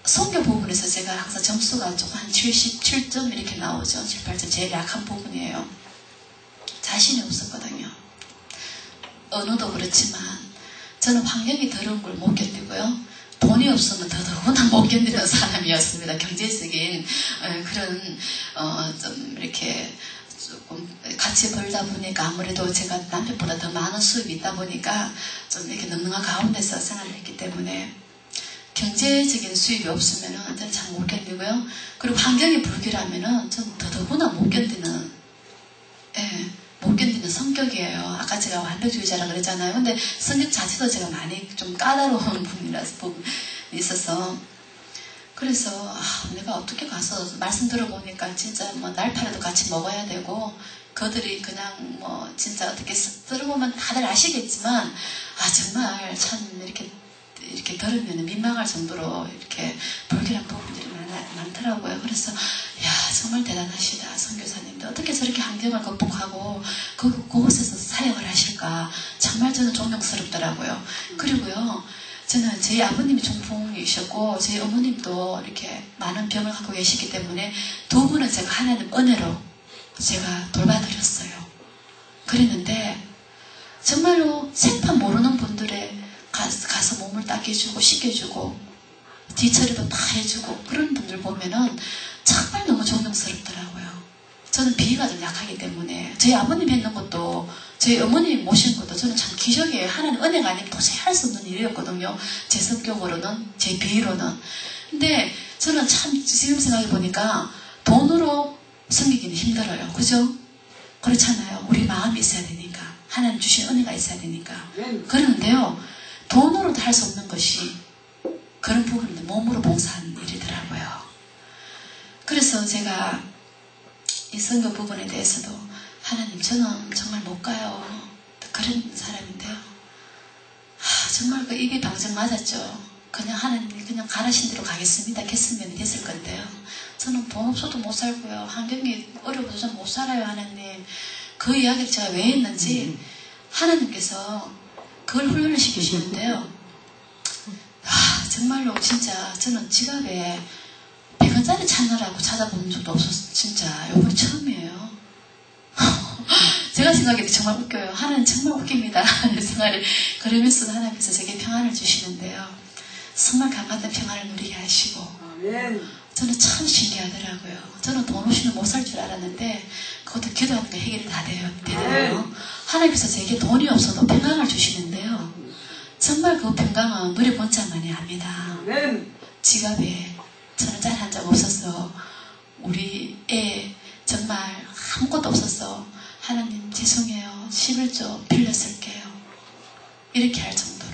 선교 부분에서 제가 항상 점수가 조금 한 77점 이렇게 나오죠. 7, 8점 제일 약한 부분이에요. 자신이 없었거든요. 언어도 그렇지만 저는 환경이 더러운 걸 못 견디고요. 돈이 없으면 더더구나 못 견디는 사람이었습니다. 경제적인 그런 좀 이렇게 조금 같이 벌다 보니까 아무래도 제가 남편보다 더 많은 수입이 있다 보니까 좀 이렇게 넉넉한 가운데서 생활을 했기 때문에 경제적인 수입이 없으면은 저는 잘 못 견디고요. 그리고 환경이 불길하면은 저는 더더구나 못 견디는, 못 견디는 성격이에요. 아까 제가 완벽주의자라 그랬잖아요. 근데 성격 자체도 제가 많이 좀 까다로운 부분이 있어서 그래서 내가 어떻게 가서 말씀 들어보니까 진짜 뭐 날파리도 같이 먹어야 되고 그들이 그냥 뭐 진짜 어떻게 들어보면 다들 아시겠지만 정말 참 이렇게 들으면 민망할 정도로 이렇게 불길한 부분들이 많더라고요. 그래서 정말 대단하시다 선교사님들 어떻게 저렇게 환경을 극복하고 그곳에서 사역을 하실까 정말 저는 존경스럽더라고요. 그리고요 저는 저희 아버님이 중풍이셨고 저희 어머님도 이렇게 많은 병을 갖고 계시기 때문에 두 분은 제가 하나님 은혜로 제가 돌봐드렸어요. 그랬는데 정말로 생판 모르는 분들의 가서 몸을 닦여주고 씻겨주고 뒤처리도 다 해주고 그런 분들 보면은 정말 너무 존경스럽더라고요. 저는 비위가 좀 약하기 때문에 저희 아버님 했는 것도 저희 어머님 모신 것도 저는 참 기적이에요. 하나님 은혜가 아니면 도저히 할 수 없는 일이었거든요. 제 성격으로는 제 비위로는. 근데 저는 참 지금 생각해 보니까 돈으로 섬기기는 힘들어요. 그죠? 그렇잖아요. 우리 마음이 있어야 되니까 하나님 주신 은혜가 있어야 되니까 그러는데요 돈으로도 할 수 없는 것이 그런 부분인데 몸으로 봉사하는 일이더라고요. 그래서 제가 이 선교 부분에 대해서도 하나님 저는 정말 못 가요. 그런 사람인데요. 정말 그 입이 방정 맞았죠. 그냥 하나님 그냥 가라신 대로 가겠습니다. 했으면 됐을 건데요. 저는 돈 없어도 못 살고요. 환경이 어려워서 좀 못 살아요. 하나님. 그 이야기를 제가 왜 했는지 하나님께서 그걸 훈련을 시키시는데요. 정말로 진짜 저는 지갑에 100원짜리 찾느라고 찾아본 적도 없었어요. 진짜 이번이 처음이에요. 제가 생각해도 정말 웃겨요. 하나님 정말 웃깁니다. 하는 생활을 그러면서 하나님께서 제게 평안을 주시는데요. 정말 강같은 평안을 누리게 하시고 저는 참 신기하더라고요. 저는 돈 없이는 못 살 줄 알았는데 그것도 기도하니까 해결이 다 되더라고요. 하나님께서 제게 돈이 없어도 평강을 주시는데요. 정말 그 평강은 누려본 자만이 압니다. 지갑에 저는 짤 한 적 없어서 우리 애 정말 아무것도 없어서 하나님 죄송해요. 11조 빌려 쓸게요. 이렇게 할 정도로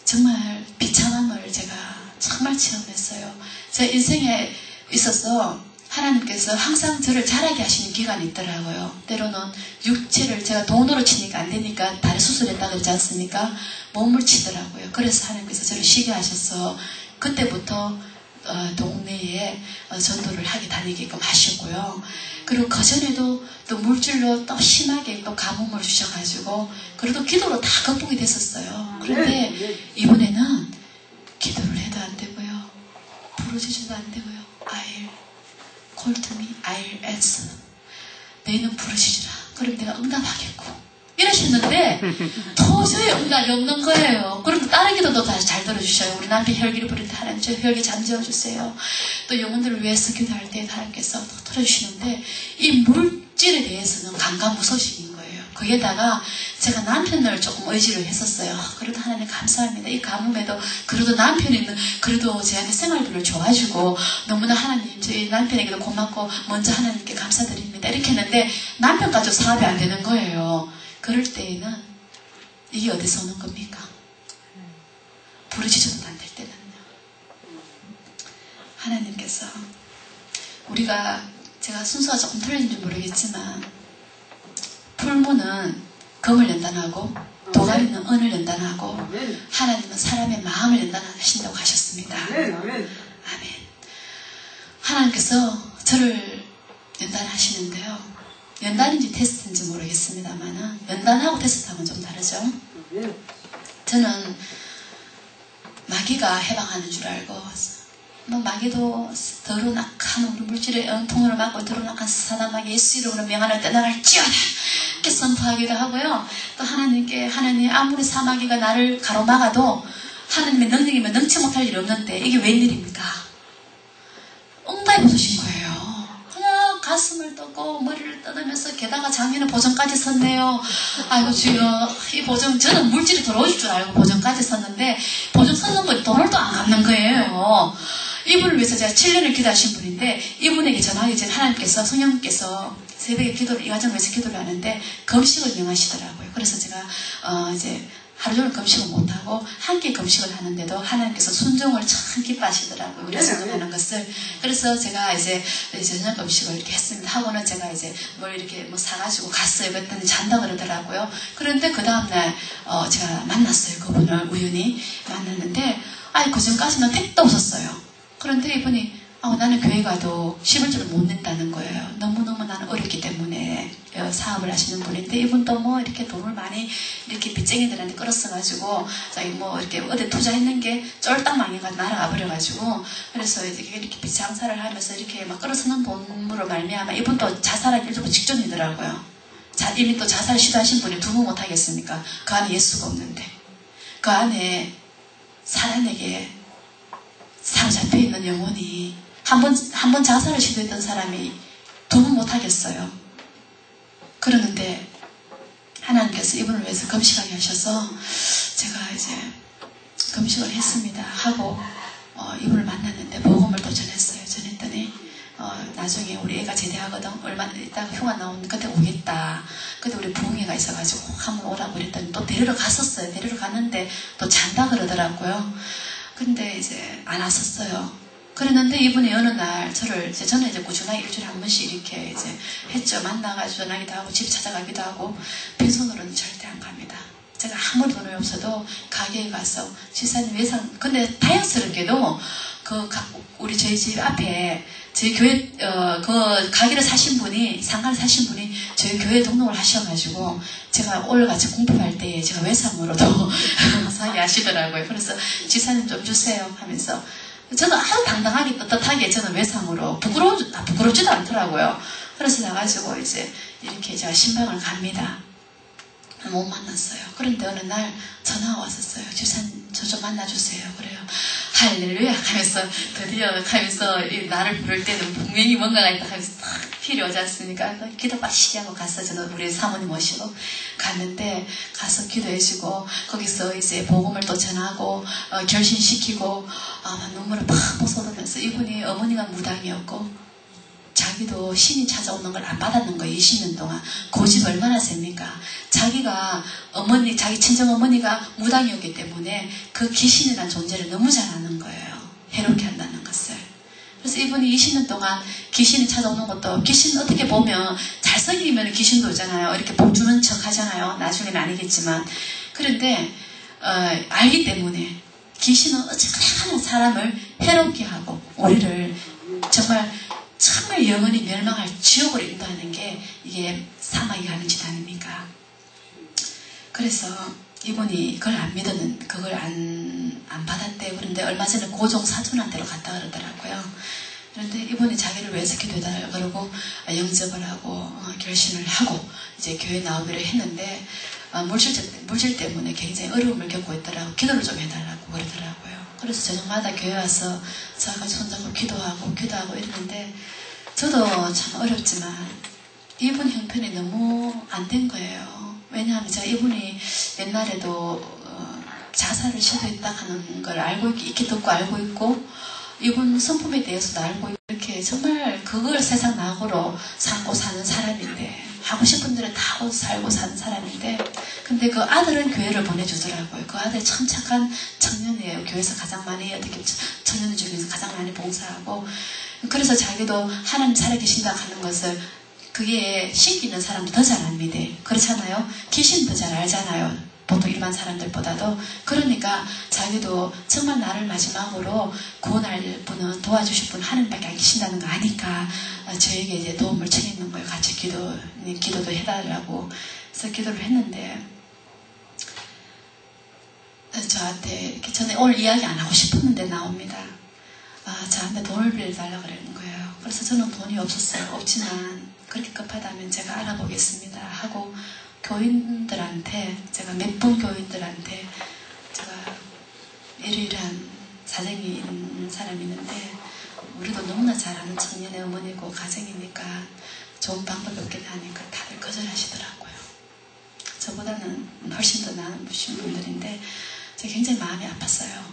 정말 비참함을 제가 정말 체험했어요. 제 인생에 있어서 하나님께서 항상 저를 자라게 하시는 기간이 있더라고요. 때로는 육체를 제가 돈으로 치니까 안 되니까 다리 수술했다고 그러지 않습니까? 몸을 치더라고요. 그래서 하나님께서 저를 쉬게 하셔서 그때부터 동네에 전도를 하게 다니게끔 하셨고요. 그리고 그전에도 또 물질로 또 심하게 또 가뭄을 주셔가지고 그래도 기도로 다 극복이 됐었어요. 그런데 이번에는 기도를 해도 안 되고요. 부르짖어도 안 되고요. Call to me, I'll answer. 너희는 부르짖으라. 그럼 내가 응답하겠고. 이러셨는데 도저히 응답이 없는 거예요. 그럼 다른 기도도 다 잘 들어주셔요. 우리 남편 혈기를 부릴 때 하나님 저 혈기 잠재워주세요. 또 영혼들을 위해서 기도할 때 하나님께서 들어주시는데 이 물질에 대해서는 강간무소식인 거예요. 거기에다가 제가 남편을 조금 의지를 했었어요. 그래도 하나님 감사합니다. 이 가뭄에도 그래도 남편이 그래도 제한테 생활비를 줘가지고 너무나 하나님 저희 남편에게도 고맙고 먼저 하나님께 감사드립니다. 이렇게 했는데 남편까지 사업이 안 되는 거예요. 그럴 때에는 이게 어디서 오는 겁니까? 부르짖어도 안 될 때는요. 하나님께서 우리가 제가 순서가 조금 틀린지 모르겠지만 풀무는 금을 연단하고 도가니는 은을 연단하고 하나님은 사람의 마음을 연단하신다고 하셨습니다. 아멘. 하나님께서 저를 연단하시는데요. 연단인지 테스트인지 모르겠습니다만 연단하고 테스트하고는 좀 다르죠. 저는 마귀가 해방하는 줄 알고 마귀도 더러운 악한 우리 물질의 영통을 막고 더러운 악한 사단 마귀 예수 이름으로 명하는 떠나갈지어다 이렇게 선포하기도 하고요. 또 하나님께 하나님 아무리 사마귀가 나를 가로막아도 하나님의 능력이면 능치 못할 일이 없는데 이게 웬일입니까? 응답해 보신 거예요. 그냥 가슴을 떠고 머리를 떠들면서 게다가 작년에 보정까지 섰네요. 아이고 주여, 이 보정, 저는 물질이 들어오실 줄 알고 보정까지 섰는데 보정 섰는 거 돈을 또 안 갚는 거예요. 이분을 위해서 제가 7년을 기도하신 분인데 이분에게 전하기 전에 하나님께서, 성령님께서 새벽에 이 가정을 위해서 기도를 하는데 금식을 명하시더라고요. 그래서 제가 이제 하루 종일 금식을 못하고 한 끼 금식을 하는데도 하나님께서 순종을 참 기뻐하시더라고요. 우리가 순종하는 것을. 그래서 제가 이제 저녁 금식을 이렇게 했습니다. 하고는 제가 이제 뭘 이렇게 뭐 사가지고 갔어요. 그랬더니 잔다 그러더라고요. 그런데 그 다음날 제가 만났어요. 그분을 우연히 만났는데 그 전까지는 택도 없었어요. 그런데 이분이 나는 교회 가도 11조를 못 낸다는 거예요. 너무너무 나는 어렵기 때문에 사업을 하시는 분인데 이분도 뭐 이렇게 돈을 많이 이렇게 빚쟁이들한테 끌었어가지고 자기 뭐 이렇게 어디 투자했는 게 쫄딱 망해가지고 날아가 버려가지고 그래서 이렇게 장사를 하면서 이렇게 막 끌어서는 돈으로 말미암아 이분도 자살하기 일주고 직전이더라고요. 이미 또 자살 시도하신 분이 두고 못하겠습니까? 그 안에 예수가 없는데 그 안에 사람에게 사로잡혀 있는 영혼이 한 번 자살을 시도했던 사람이 두 번 못하겠어요. 그러는데 하나님께서 이분을 위해서 금식하게 하셔서 제가 이제 금식을 했습니다. 하고 이분을 만났는데 복음을 또 전했어요. 전했더니 나중에 우리 애가 제대하거든. 얼마 있다가 휴가 나오는데 그때 오겠다. 그때 우리 부흥회가 있어가지고 한번 오라고 그랬더니 또 데리러 갔었어요. 데리러 갔는데 또 잔다 그러더라고요. 근데 이제 안 왔었어요. 그랬는데 이분이 어느 날 저는 이제 꾸준하게 일주일에 한 번씩 이렇게 이제 했죠. 만나가지고 전화기도 하고 집 찾아가기도 하고 빈손으로는 절대 안 갑니다. 제가 아무리 돈이 없어도 가게에 가서 지사님 외상, 근데 다행스럽게도 우리 저희 집 앞에 저희 교회 그 가게를 사신 분이 상가를 사신 분이 저희 교회 등록을 하셔가지고 제가 올같이 공부할 때 제가 외상으로도 사게 하시더라고요. 그래서 지사님 좀 주세요 하면서 저는 아주 당당하게 떳떳하게 저는 외상으로 부끄럽지도 않더라고요. 그래서 나가지고 이제 이렇게 제가 신방을 갑니다. 못 만났어요. 그런데 어느 날 전화가 왔었어요. 주사님 저 좀 만나주세요. 그래요. 할렐루야 하면서 드디어 하면서 나를 부를 때는 분명히 뭔가가 있다 하면서 딱 필요하지 않습니까? 기도 빠시게 하고 갔어요. 저는 우리 사모님 모시고 갔는데 가서 기도해주고 거기서 이제 복음을 또 전하고 결신시키고 눈물을 팍 쏟으면서 이분이 어머니가 무당이었고 자기도 신이 찾아오는 걸 안 받았는 거예요. 20년 동안. 고집 얼마나 셉니까? 자기가 자기 친정어머니가 무당이었기 때문에 그 귀신이라는 존재를 너무 잘 아는 거예요. 해롭게 한다는 것을. 그래서 이분이 20년 동안 귀신이 찾아오는 것도 귀신 어떻게 보면 잘생기면 귀신도 오잖아요. 이렇게 복 주는 척 하잖아요. 나중에는 아니겠지만. 그런데 알기 때문에 귀신은 어쨌거나 사람을 해롭게 하고 우리를 정말 영원히 멸망할 지옥으로 인도하는 게 이게 사막이 하는 짓 아닙니까? 그래서 이분이 그걸 안 믿었는, 그걸 안 받았대요. 그런데 얼마 전에 고종 사촌한테로 갔다 그러더라고요. 그런데 이분이 자기를 위해서 기도해달라고 그러고 영접을 하고 결심을 하고 이제 교회 나오기로 했는데 물질 때문에 굉장히 어려움을 겪고 있더라고요. 기도를 좀 해달라고 그러더라고요. 그래서 저녁마다 교회 와서 저하고 손잡고 기도하고 이러는데 저도 참 어렵지만 이분 형편이 너무 안 된 거예요. 왜냐하면 제가 이분이 옛날에도 자살을 시도했다 하는 걸 알고 익히 듣고 알고 있고 이분 성품에 대해서도 알고 있고 이렇게 정말 그걸 세상 낙으로 삼고 사는 사람인데 하고 싶은 대로 다 하고 살고 사는 사람인데 근데 그 아들은 교회를 보내주더라고요. 그 아들 참 착한 청년이에요. 교회에서 가장 많이 어떻게 청년 중에서 가장 많이 봉사하고 그래서 자기도 하나님 살아계신다 하는 것을 그게 신기 있는 사람도 더 잘 안 믿어요. 그렇잖아요. 귀신 더 잘 알잖아요. 보통 일반 사람들보다도. 그러니까 자기도 정말 나를 마지막으로 구원할 분은 도와주실 분 하나님밖에 안 계신다는 거 아니까 저에게 이제 도움을 청했는 거예요. 같이 기도도 해달라고. 그래서 기도를 했는데 저한테 이렇게 저는 오늘 이야기 안 하고 싶었는데 나옵니다. 저한테 돈을 빌려달라고 그러는 거예요. 그래서 저는 돈이 없었어요. 없지만 그렇게 급하다면 제가 알아보겠습니다 하고 교인들한테 제가 몇 분 교인들한테 제가 이러이러한 사정이 있는 사람이 있는데 우리도 너무나 잘 아는 청년의 어머니고 가정이니까 좋은 방법이 없겠다 하니까 다들 거절하시더라고요. 저보다는 훨씬 더 나으신 분들인데 제가 굉장히 마음이 아팠어요.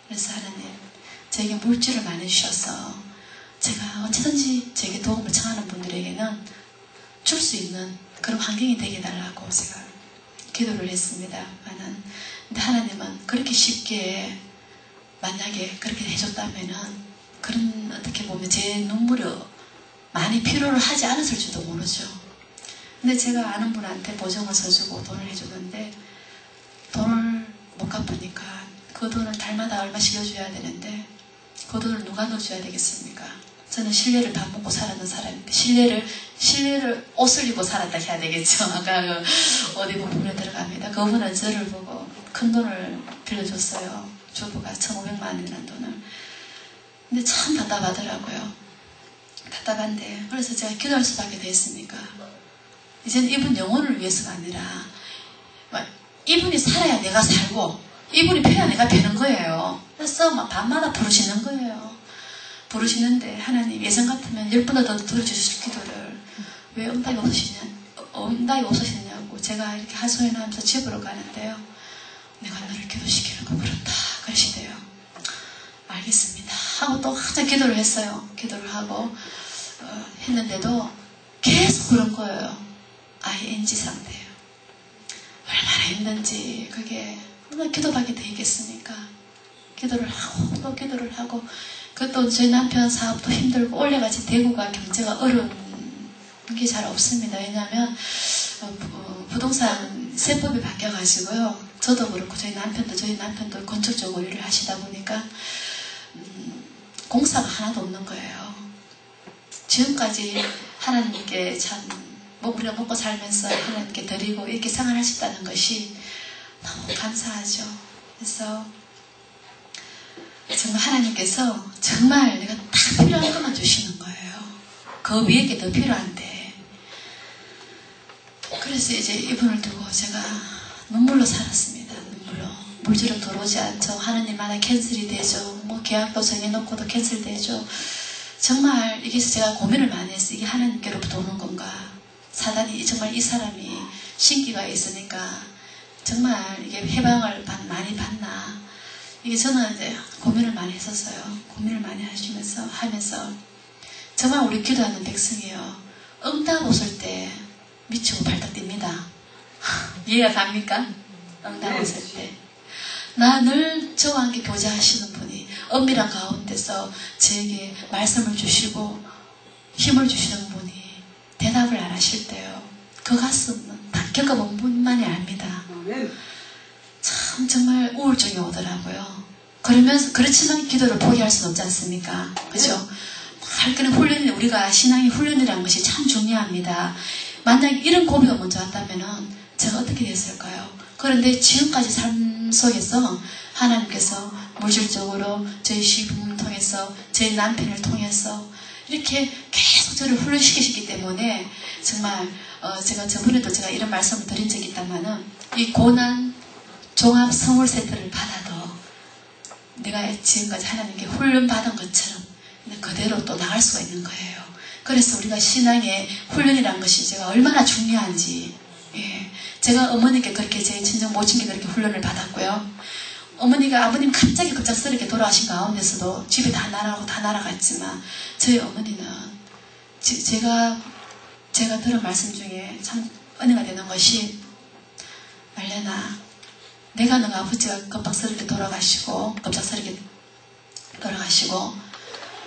그래서 하나님, 저에게 물질을 많이 주셔서 제가 어찌든지 저에게 도움을 청하는 분들에게는 줄 수 있는 그런 환경이 되게 해달라고 제가 기도를 했습니다. 근데 하나님은 그렇게 쉽게 만약에 그렇게 해줬다면은 그런 어떻게 보면 제 눈물이 많이 필요로 하지 않았을지도 모르죠. 근데 제가 아는 분한테 보증을 서주고 돈을 해주는데 돈을 못 갚으니까 그 돈을 달마다 얼마씩 넣어줘야 되는데 그 돈을 누가 넣어줘야 되겠습니까? 저는 신뢰를 밥 먹고 살았는 사람인데 신뢰를 옷을 입고 살았다 해야 되겠죠. 아까 어디 부분에 들어갑니다. 그분은 저를 보고 큰 돈을 빌려줬어요. 주부가 1,500만 원이라는 돈을. 근데 참 답답하더라고요. 답답한데 그래서 제가 기도할 수밖에 됐으니까 이제는 이분 영혼을 위해서가 아니라 이분이 살아야 내가 살고 이분이 펴야 내가 펴는 거예요. 그래서 막 밤마다 부르시는 거예요. 부르시는데 하나님 예전 같으면 10번도 더 들어주실 기도를 왜 응답이 없으시냐고 제가 이렇게 하소연하면서 집으로 가는데요. 내가 너를 기도시키는 거 그렇다 그러시대요. 알겠습니다 하고 또 항상 기도를 했어요. 기도를 하고 했는데도 계속 그런 거예요. ING 상태예요. 얼마나 힘든지 그게 얼마나 기도밖에 되겠습니까? 기도를 하고 또 기도를 하고 그것도 저희 남편 사업도 힘들고 올해같이 대구가 경제가 어려운 게 잘 없습니다. 왜냐하면 부동산 세법이 바뀌어가지고요. 저도 그렇고 저희 남편도 건축 쪽으로 일을 하시다 보니까 공사가 하나도 없는 거예요. 지금까지 하나님께 참 우리가 먹고 살면서 하나님께 드리고 이렇게 생활하셨다는 것이 너무 감사하죠. 그래서 정말 하나님께서 정말 내가 딱 필요한 것만 주시는 거예요. 그 위에 게 더 필요한데 그래서 이제 이분을 두고 제가 눈물로 살았습니다. 눈물로. 물질은 들어오지 않죠. 하느님마다 캔슬이 되죠. 뭐 계약도 정해놓고도 캔슬되죠. 정말 이게 제가 고민을 많이 했어요. 이게 하나님께로부터 오는 건가? 사단이 정말 이 사람이 신기가 있으니까 정말 이게 해방을 많이 받나? 이게 저는 이제 고민을 많이 했었어요. 고민을 많이 하면서 정말 우리 기도하는 백성이요. 응답 없을 때 미치고 발딱 뜁니다. 이해가 갑니까? 응답 없을 때. 나 늘 저와 함께 교제하시는 분이 엄밀한 가운데서 저에게 말씀을 주시고 힘을 주시는 분이 대답을 안 하실 때요. 그 가슴은 다 겪어본 분만이 압니다. 참 정말 우울증이 오더라고요. 그렇지만 기도를 포기할 수는 없지 않습니까? 그죠? 할 때는 우리가 신앙의 훈련이라는 것이 참 중요합니다. 만약에 이런 고비가 먼저 왔다면 제가 어떻게 됐을까요? 그런데 지금까지 삶 속에서 하나님께서 물질적으로 저희 시부모를 통해서 저희 남편을 통해서 이렇게 계속 저를 훈련시키셨기 때문에 정말 제가 저번에도 제가 이런 말씀을 드린 적이 있다면은 이 고난 종합 선물 세트를 받아도 내가 지금까지 하나님께 훈련받은 것처럼 그대로 또 나갈 수가 있는 거예요. 그래서 우리가 신앙의 훈련이라는 것이 제가 얼마나 중요한지 제가 어머니께 그렇게 제 친정 모친께 그렇게 훈련을 받았고요. 아버님 갑자기 급작스럽게 돌아가신 가운데서도 집이 다 날아갔지만 저희 어머니는 제가 들은 말씀 중에 참 은혜가 되는 것이 말레나 내가 너가 아버지가 급작스럽게 돌아가시고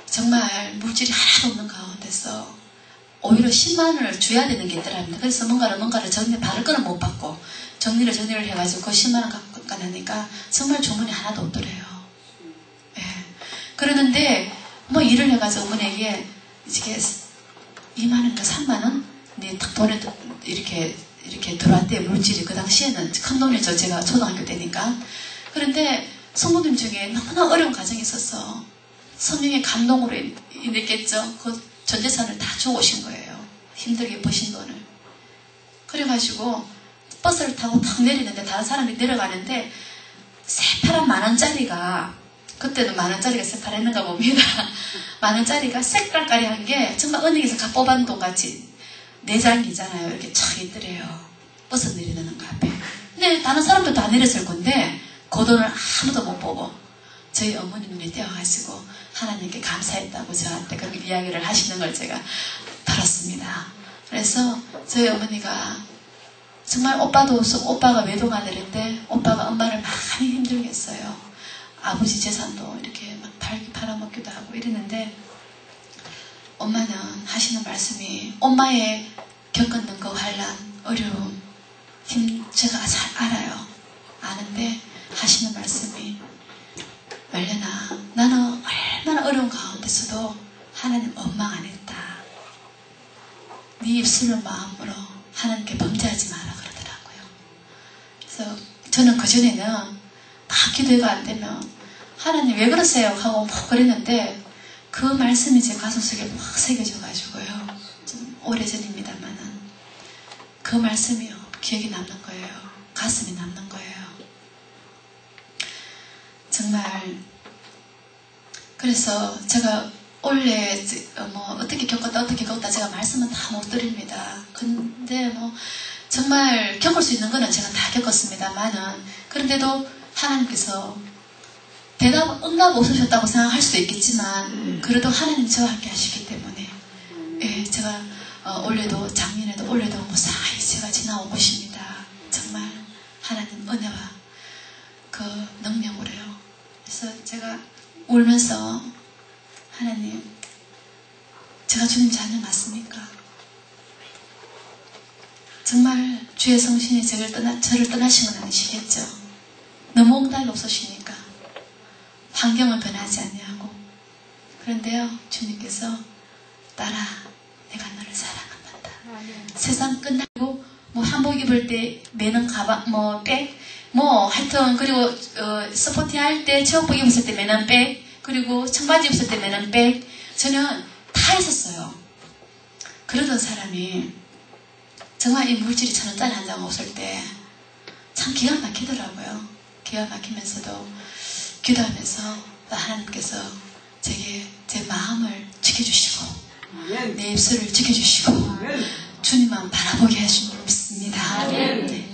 정말 물질이 하나도 없는 가운데서 오히려 10만 원을 줘야 되는 게 있더랍니다. 그래서 뭔가를 받을 거는 못 받고 정리를 해가지고 그 10만 원 갖고 가니까 정말 주문이 하나도 없더래요. 그러는데 뭐 일을 해가지고 어머니에게 이게 2만 원인가 3만 원? 네, 딱 돈에 이렇게 들어왔대요. 물질이 그 당시에는 큰 돈이죠. 제가 초등학교 때니까. 그런데 성도님 중에 너무나 어려운 가정이 있어서 성령의 감동으로 인했겠죠. 그 전 재산을 다 주고 오신 거예요. 힘들게 버신 돈을. 그래가지고 버스를 타고 탁 내리는데 다른 사람이 내려가는데 새파란 10,000원짜리가 그때도 10,000원짜리가 새파랬는가 봅니다. 10,000원짜리가 색깔까리한 게 정말 은행에서 가 뽑아놓은 돈같이 4장이잖아요. 이렇게 촥 있더래요. 버스 내리는 거 앞에. 근데 다른 사람도 다 내렸을 건데 그 돈을 아무도 못 보고 저희 어머니 눈에 띄어가지고 하나님께 감사했다고 저한테 그런 이야기를 하시는 걸 제가 들었습니다. 그래서 저희 어머니가 정말 오빠도 없고 오빠가 외동아들인데 오빠가 엄마를 많이 힘들게 했어요. 아버지 재산도 이렇게 막 팔아먹기도 하고 이랬는데 엄마는 하시는 말씀이 엄마의 겪었는 그 환란, 어려움, 힘 제가 잘 알아요. 아는데 하시는 말씀이 말려나 나는 얼마나 어려운 가운데서도 하나님 원망 안 했다. 네 입술로 마음으로 하나님께 범죄하지 마라 그러더라고요. 그래서 저는 그전에는 막 기도가 안 되면 하나님 왜 그러세요? 하고 막 그랬는데 그 말씀이 제 가슴속에 막 새겨져 가지고요. 좀 오래전입니다만은 그 말씀이요. 기억이 남는 거예요. 가슴에 남는 거예요. 정말 그래서 제가 원래 뭐 어떻게 겪었다 제가 말씀은 다 못 드립니다. 근데 뭐 정말 겪을 수 있는 거는 제가 다 겪었습니다만은 그런데도 하나님께서 응답 없으셨다고 생각할 수도 있겠지만 그래도 하나님 저와 함께 하시기 때문에 예, 제가 올해도 작년에도 올해도 무사히 제가 지나온 것입니다. 정말 하나님 은혜와 그 능력으로요. 그래서 제가 울면서 하나님 제가 주님 자녀 맞습니까? 정말 주의 성신이 저를 떠나신 건 아니시겠죠? 너무 응답이 없으시니까 환경은 변하지 않냐고. 그런데요 주님께서 딸아 내가 너를 사랑한다. 세상 끝나고 뭐 한복 입을 때 매는 가방 백 하여튼 그리고 스포티 할 때 체육복 입었을 때 매는 백 그리고 청바지 입었을 때 매는 백 저는 다 했었어요. 그러던 사람이 정말 이 물질이 1,000원짜리 한 장 없을 때 참 기가 막히더라고요. 기가 막히면서도 기도하면서 하나님께서 제게 제 마음을 지켜주시고 내 입술을 지켜주시고 주님만 바라보게 하신 줄 믿습니다. 네.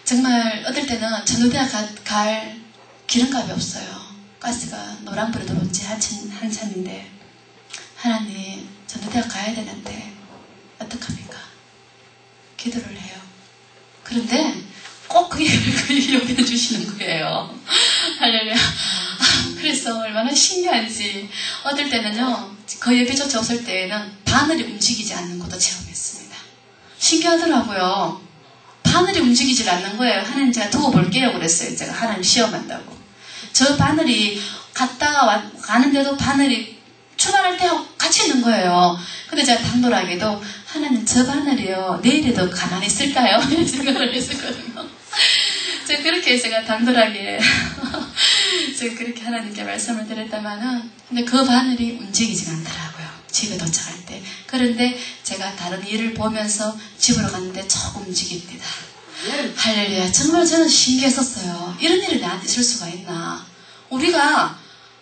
정말 어떨 때는 전도대학 갈 기름값이 없어요. 가스가 노랑불에 들어온 지 한참인데 하나님 전도대학 가야 되는데 어떡합니까? 기도를 해요. 그런데 꼭 그게 옆에 주시는 거예요. 할렐루야. 그래서 얼마나 신기한지 어떨 때는요 그 옆에조차 없을 때에는 바늘이 움직이지 않는 것도 체험했습니다. 신기하더라고요. 바늘이 움직이질 않는 거예요. 하나님 제가 두고 볼게요 그랬어요. 제가 하나님 시험한다고. 저 바늘이 갔다가 가는데도 바늘이 출발할 때하고 같이 있는 거예요. 근데 제가 당돌하게도 하나님 저 바늘이요 내일에도 가만히 있을까요? 이런 생각을 했었거든요. 제가 그렇게 제가 당돌하게 제가 그렇게 하나님께 말씀을 드렸다마는 근데 그 바늘이 움직이지 않더라고요. 집에 도착할 때. 그런데 제가 다른 일을 보면서 집으로 갔는데 조금 움직입니다. 할렐루야. 정말 저는 신기했었어요. 이런 일이 나한테 있을 수가 있나. 우리가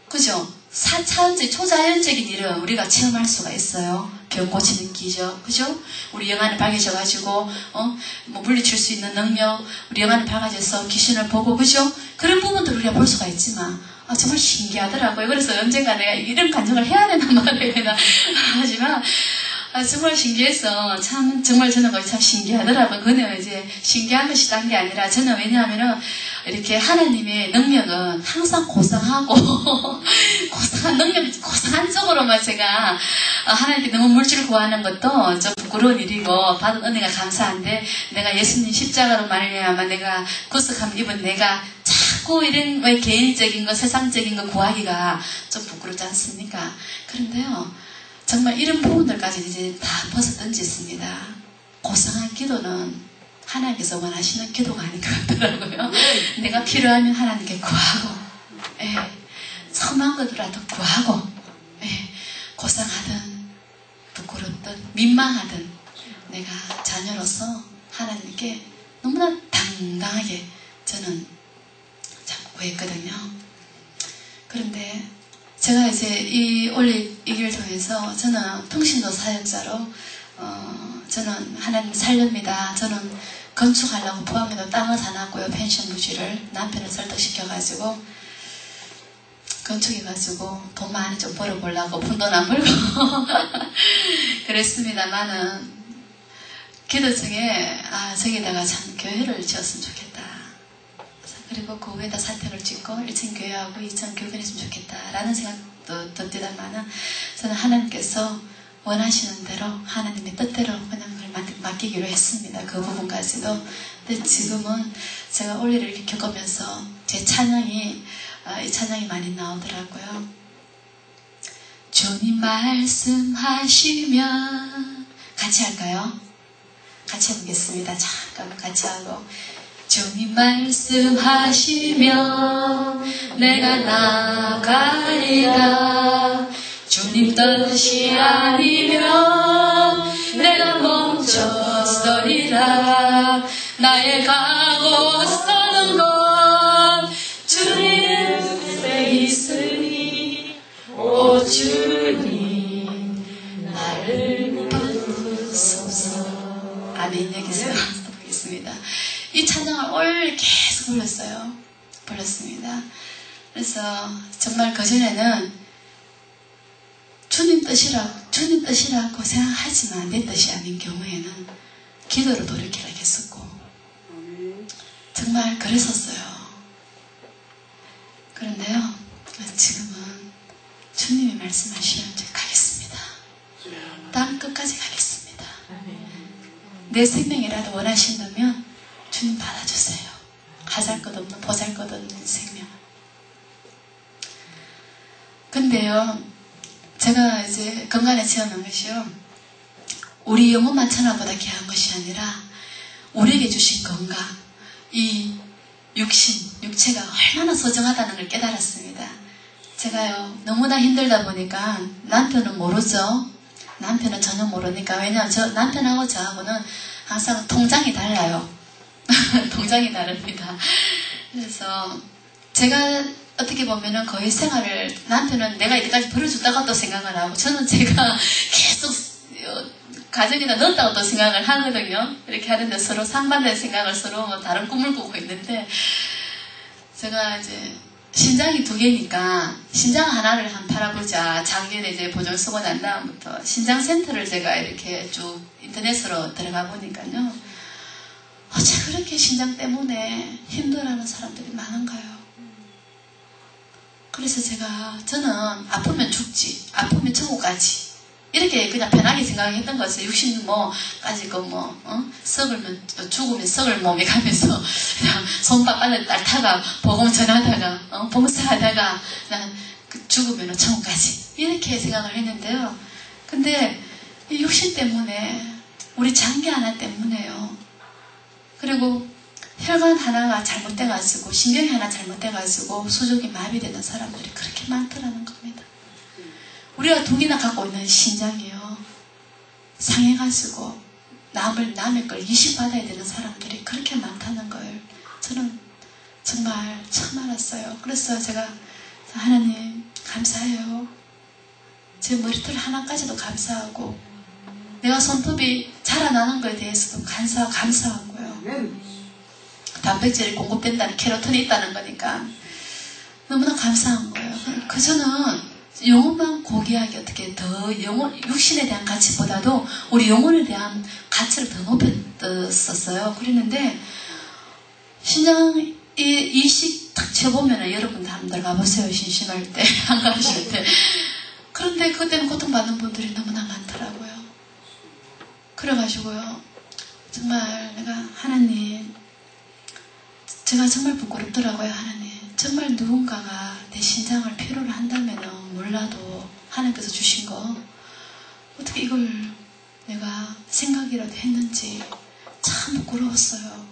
그죠? 4차원적 초자연적인 일은 우리가 체험할 수가 있어요. 병 고치는 기적, 그죠? 우리 영안이 밝아져가지고 뭐 물리칠 수 있는 능력, 우리 영안이 밝아져서 귀신을 보고, 그죠? 그런 부분들을 우리가 볼 수가 있지만 정말 신기하더라고요. 그래서 언젠가 내가 이런 간증을 해야 되나 말아야 되나 하지만 정말 신기해서 참 정말 저는 거기 참 신기하더라고요. 그는 이제 신기한 것이 딴 게 아니라 저는 왜냐하면은 이렇게 하나님의 능력은 항상 고상하고 고상한 능력, 고상한 쪽으로만 제가 하나님께 너무 물질을 구하는 것도 좀 부끄러운 일이고 받은 은혜가 감사한데 내가 예수님 십자가로 말미암아 내가 구속함 입은 내가 자꾸 이런 왜 개인적인 거 세상적인 거 구하기가 좀 부끄럽지 않습니까? 그런데요 정말 이런 부분들까지 이제 다 벗어 던졌습니다. 고상한 기도는 하나님께서 원하시는 기도가 아닌 것 같더라고요. 내가 필요하면 하나님께 구하고, 험한 것이라도 구하고, 고상하든 부끄럽든 민망하든 내가 자녀로서 하나님께 너무나 당당하게 저는 참 구했거든요. 그런데 제가 이제 이 올릴 이 길을 통해서 저는 통신도 사역자로 저는 하나님 살렵니다. 저는 건축하려고 포항에도 땅을 사놨고요. 펜션 부지를 남편을 설득시켜가지고 건축해가지고 돈 많이 좀 벌어보려고 푼돈 안 벌고 그랬습니다만은 기도 중에 저기다가 참 교회를 지었으면 좋겠다. 그리고 그 위에다 사택을 짓고 1층 교회하고 2층 교회를 했으면 좋겠다 라는 생각도 듭디다만은 저는 하나님께서 원하시는 대로 하나님의 뜻대로 그냥 맡기기로 했습니다. 그 부분까지도. 근데 지금은 제가 올해를 이렇게 겪으면서 제 찬양이 이 찬양이 많이 나오더라고요. 주님 말씀하시면 같이 할까요? 같이 해보겠습니다. 잠깐 같이 하고 주님 말씀하시면 내가 나가리라. 주님 뜻이 아니면 내가 멈춰서리라. 나의 가고 서는 것 주님 뜻에 있으니 오 주님 나를 부르소서. 아멘. 여기서 보겠습니다. 이 찬양을 올 계속 불렀습니다. 그래서 정말 그전에는 주님 뜻이라고 생각하지만 내 뜻이 아닌 경우에는 기도로 돌이키라 했었고 정말 그랬었어요. 그런데요, 지금은 주님이 말씀하시면 가겠습니다. 땅 끝까지 가겠습니다. 내 생명이라도 원하신다면 주님 받아주세요. 하잘것없는 보잘것없는 생명. 근데요, 제가 이제 건강에 채워놓은 것이요, 우리 영혼만 천하보다 귀한 것이 아니라 우리에게 주신 건강, 이 육체가 얼마나 소중하다는 걸 깨달았습니다. 제가요, 너무나 힘들다 보니까 남편은 모르죠. 남편은 전혀 모르니까. 왜냐하면 남편하고 저하고는 항상 통장이 달라요. 통장이 다릅니다. 그래서 제가 어떻게 보면은 거의 생활을, 남편은 내가 이때까지 벌어줬다고 또 생각을 하고, 저는 제가 계속 가정에다 넣었다고 또 생각을 하거든요. 이렇게 하는데 서로 상반된 생각을 서로 다른 꿈을 꾸고 있는데, 제가 이제 신장이 2개니까 신장 하나를 한 팔아보자. 작년에 이제 보증 쓰고 난 다음부터 신장센터를 제가 이렇게 쭉 인터넷으로 들어가 보니까요, 어째 그렇게 신장 때문에 힘들어하는 사람들이 많은가요? 그래서 저는 아프면 죽지, 아프면 천국 가지, 이렇게 그냥 편하게 생각했던 거죠. 60까지 썩으면, 죽으면 썩을 몸에 가면서 그냥 손바닥을 딸타가 복음 전하다가, 봉사하다가 난 죽으면 천국 가지, 이렇게 생각을 했는데요. 근데 이 육신 때문에, 우리 장기 하나 때문에요. 그리고 혈관 하나가 잘못돼가지고, 신경이 하나 잘못돼가지고 수족이 마비되는 사람들이 그렇게 많더라는 겁니다. 우리가 2개나 갖고 있는 신장이요, 상해가지고 남의 걸 이식받아야 되는 사람들이 그렇게 많다는 걸 저는 정말 처음 알았어요. 그래서 제가 하나님 감사해요. 제 머리털 하나까지도 감사하고, 내가 손톱이 자라나는 것에 대해서도 감사하고요. 단백질이 공급된다는, 케로틴이 있다는 거니까 너무나 감사한 거예요. 저는 영혼만 고귀하게 어떻게 더 육신에 대한 가치보다도 우리 영혼에 대한 가치를 더 높였었어요. 그랬는데 신장 이식 딱 쳐보면은, 여러분들 한번 들어가 보세요. 심심할 때, 한가하실 때. 그런데 그것 때문에 고통받는 분들이 너무나 많더라고요. 그래가지고요, 정말 내가 하나님, 제가 정말 부끄럽더라고요. 하나님, 정말 누군가가 내 신장을 필요로 한다면 몰라도 하나님께서 주신 거 어떻게 이걸 내가 생각이라도 했는지 참 부끄러웠어요.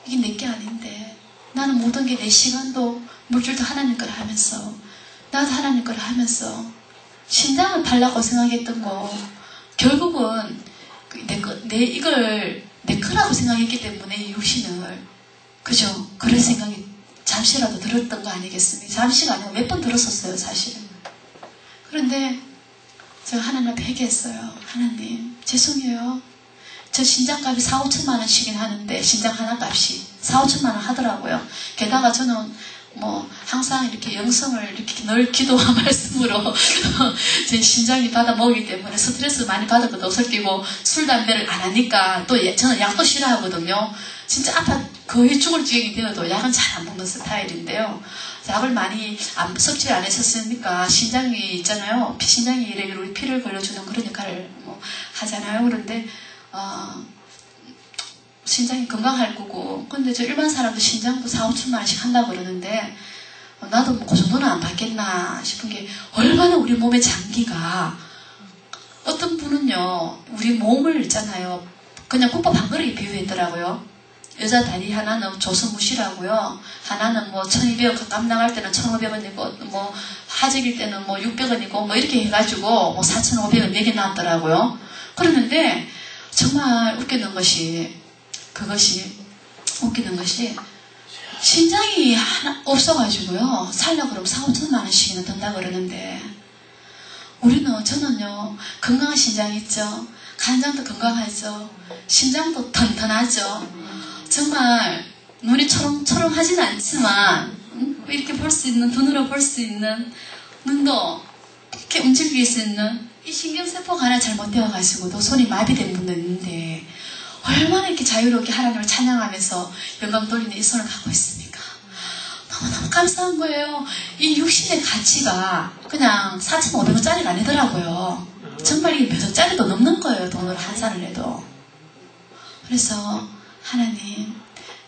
이게 내게 아닌데, 나는 모든 게 내 시간도 물질도 하나님 거라 하면서, 나도 하나님 거라 하면서 신장을 팔라고 생각했던 거, 결국은 이걸 내 거라고 생각했기 때문에 이 육신을, 그죠? 그런 생각이 잠시라도 들었던 거 아니겠습니까? 잠시가 아니고 몇 번 들었었어요, 사실은. 그런데 제가 하나님 앞에 회개했어요. 하나님, 죄송해요. 저 신장값이 4, 5천만 원씩은 하는데, 신장 하나 값이 4, 5천만 원 하더라고요. 게다가 저는 뭐 항상 이렇게 영성을 이렇게 늘 기도와 말씀으로 제 신장이 받아 먹기 때문에 스트레스 많이 받았거든요. 옷을 끼고 술, 담배를 안 하니까 또 저는 약도 싫어하거든요. 진짜 아파 거의 죽을 지경이 되어도 약은 잘 안 먹는 스타일인데요. 약을 많이 섭취를 안 했었으니까 신장이 있잖아요. 신장이 이렇게 우리 피를 걸러주는 그런 역할을 뭐 하잖아요. 그런데 신장이 건강할 거고, 근데 저 일반 사람도 신장도 4, 5천만 원씩 한다고 그러는데, 나도 뭐 그 정도는 안 받겠나 싶은 게, 얼마나 우리 몸의 장기가, 어떤 분은요, 우리 몸을 있잖아요, 그냥 국밥 한 그릇에 비유했더라고요. 여자 다리 하나는 조선무시라고요. 하나는 뭐 1200원, 감당할 때는 1500원이고, 뭐 하직일 때는 뭐 600원이고, 뭐 이렇게 해가지고, 뭐 4500원 4개 나왔더라고요. 그러는데, 정말 웃기는 것이, 신장이 하나 없어가지고요. 살려고 그러면 4, 5천만 원씩이나 든다 그러는데, 저는요, 건강한 신장이 있죠. 간장도 건강하죠. 심장도 튼튼하죠. 정말, 눈이 초롱초롱하진 않지만, 이렇게 볼 수 있는, 눈으로 볼 수 있는, 눈도 이렇게 움직일 수 있는, 이 신경세포가 하나 잘못되어가지고도 손이 마비된 분도 있는데, 얼마나 이렇게 자유롭게 하나님을 찬양하면서 영광 돌리는 이 손을 갖고 있습니까? 너무너무 감사한 거예요. 이 육신의 가치가 그냥 4,500원짜리가 아니더라고요. 정말 이게 몇 원짜리도 넘는 거예요. 돈을 환산을 해도. 그래서 하나님,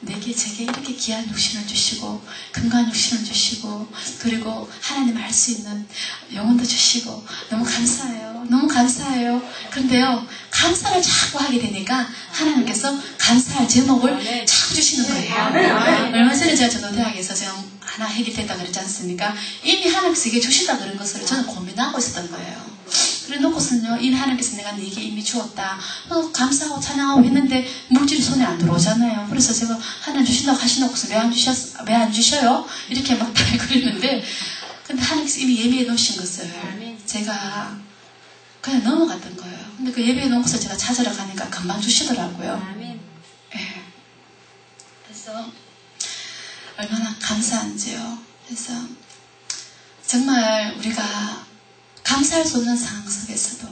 내게 제게 이렇게 귀한 육신을 주시고 건강한 육신을 주시고 그리고 하나님 알 수 있는 영혼도 주시고 너무 감사해요. 너무 감사해요. 그런데요, 감사를 자꾸 하게 되니까 하나님께서 감사할 제목을 자꾸 주시는 거예요. 얼마 전에 제가 전도대학에서 지금 하나 해결됐다 그랬지 않습니까? 이미 하나님께서 이게 주신다 그런 것을 저는 고민하고 있었던 거예요. 그래 놓고서는요, 이미 하나님께서 내가 네게 이미 주었다. 감사하고 찬양하고 했는데 물질이 손에 안 들어오잖아요. 그래서 제가 하나님 주신다고 하시놓고서 왜 안 주셔요? 이렇게 막 그랬는데, 근데 하나님께서 이미 예비해 놓으신 것을 제가 그냥 넘어갔던 거예요. 근데 그 예비해 놓고서 제가 찾으러 가니까 금방 주시더라고요. 네. 그래서 얼마나 감사한지요. 그래서 정말 우리가 감사할 수 없는 상황 속에서도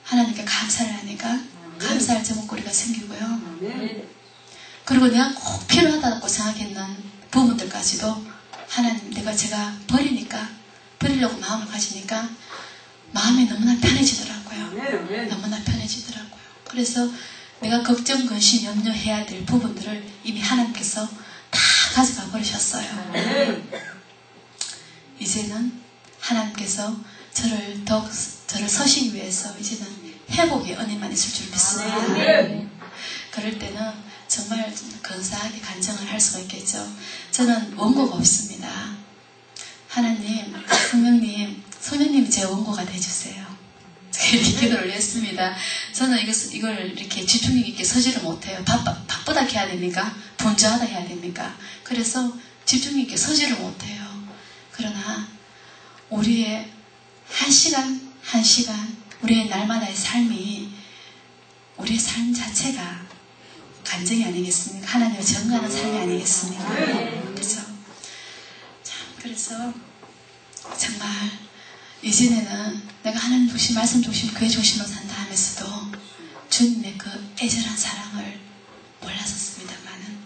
하나님께 감사를 하니까 감사할 제목거리가 생기고요. 그리고 내가 꼭 필요하다고 생각했는 부분들까지도 하나님, 제가 버리려고 마음을 가지니까 마음이 너무나 편해지더라고요. 너무나 편해지더라고요. 그래서 내가 걱정, 근심, 염려해야 될 부분들을 이미 하나님께서 다 가져가 버리셨어요. 이제는 하나님께서 저를 서시기 위해서 이제는 회복의 은혜만 있을 줄 믿습니다. 그럴 때는 정말 근사하게 간증을 할 수가 있겠죠. 저는 원고가 없습니다. 하나님, 성령님이 제 원고가 되어주세요. 제가 이렇게 기도를 했습니다. 저는 이걸 이렇게 집중력 있게 서지를 못해요. 바쁘다 해야 됩니까? 분주하다 해야 됩니까? 그래서 집중력 있게 서지를 못해요. 그러나 우리의 한 시간 한 시간, 우리의 날마다의 삶이, 우리의 삶 자체가 간증이 아니겠습니까? 하나님을 전가하는 삶이 아니겠습니까? 그렇죠? 그래서 정말 이전에는 내가 하나님 중심, 말씀 중심, 교회 중심으로 산다 하면서도 주님의 그 애절한 사랑을 몰랐었습니다만은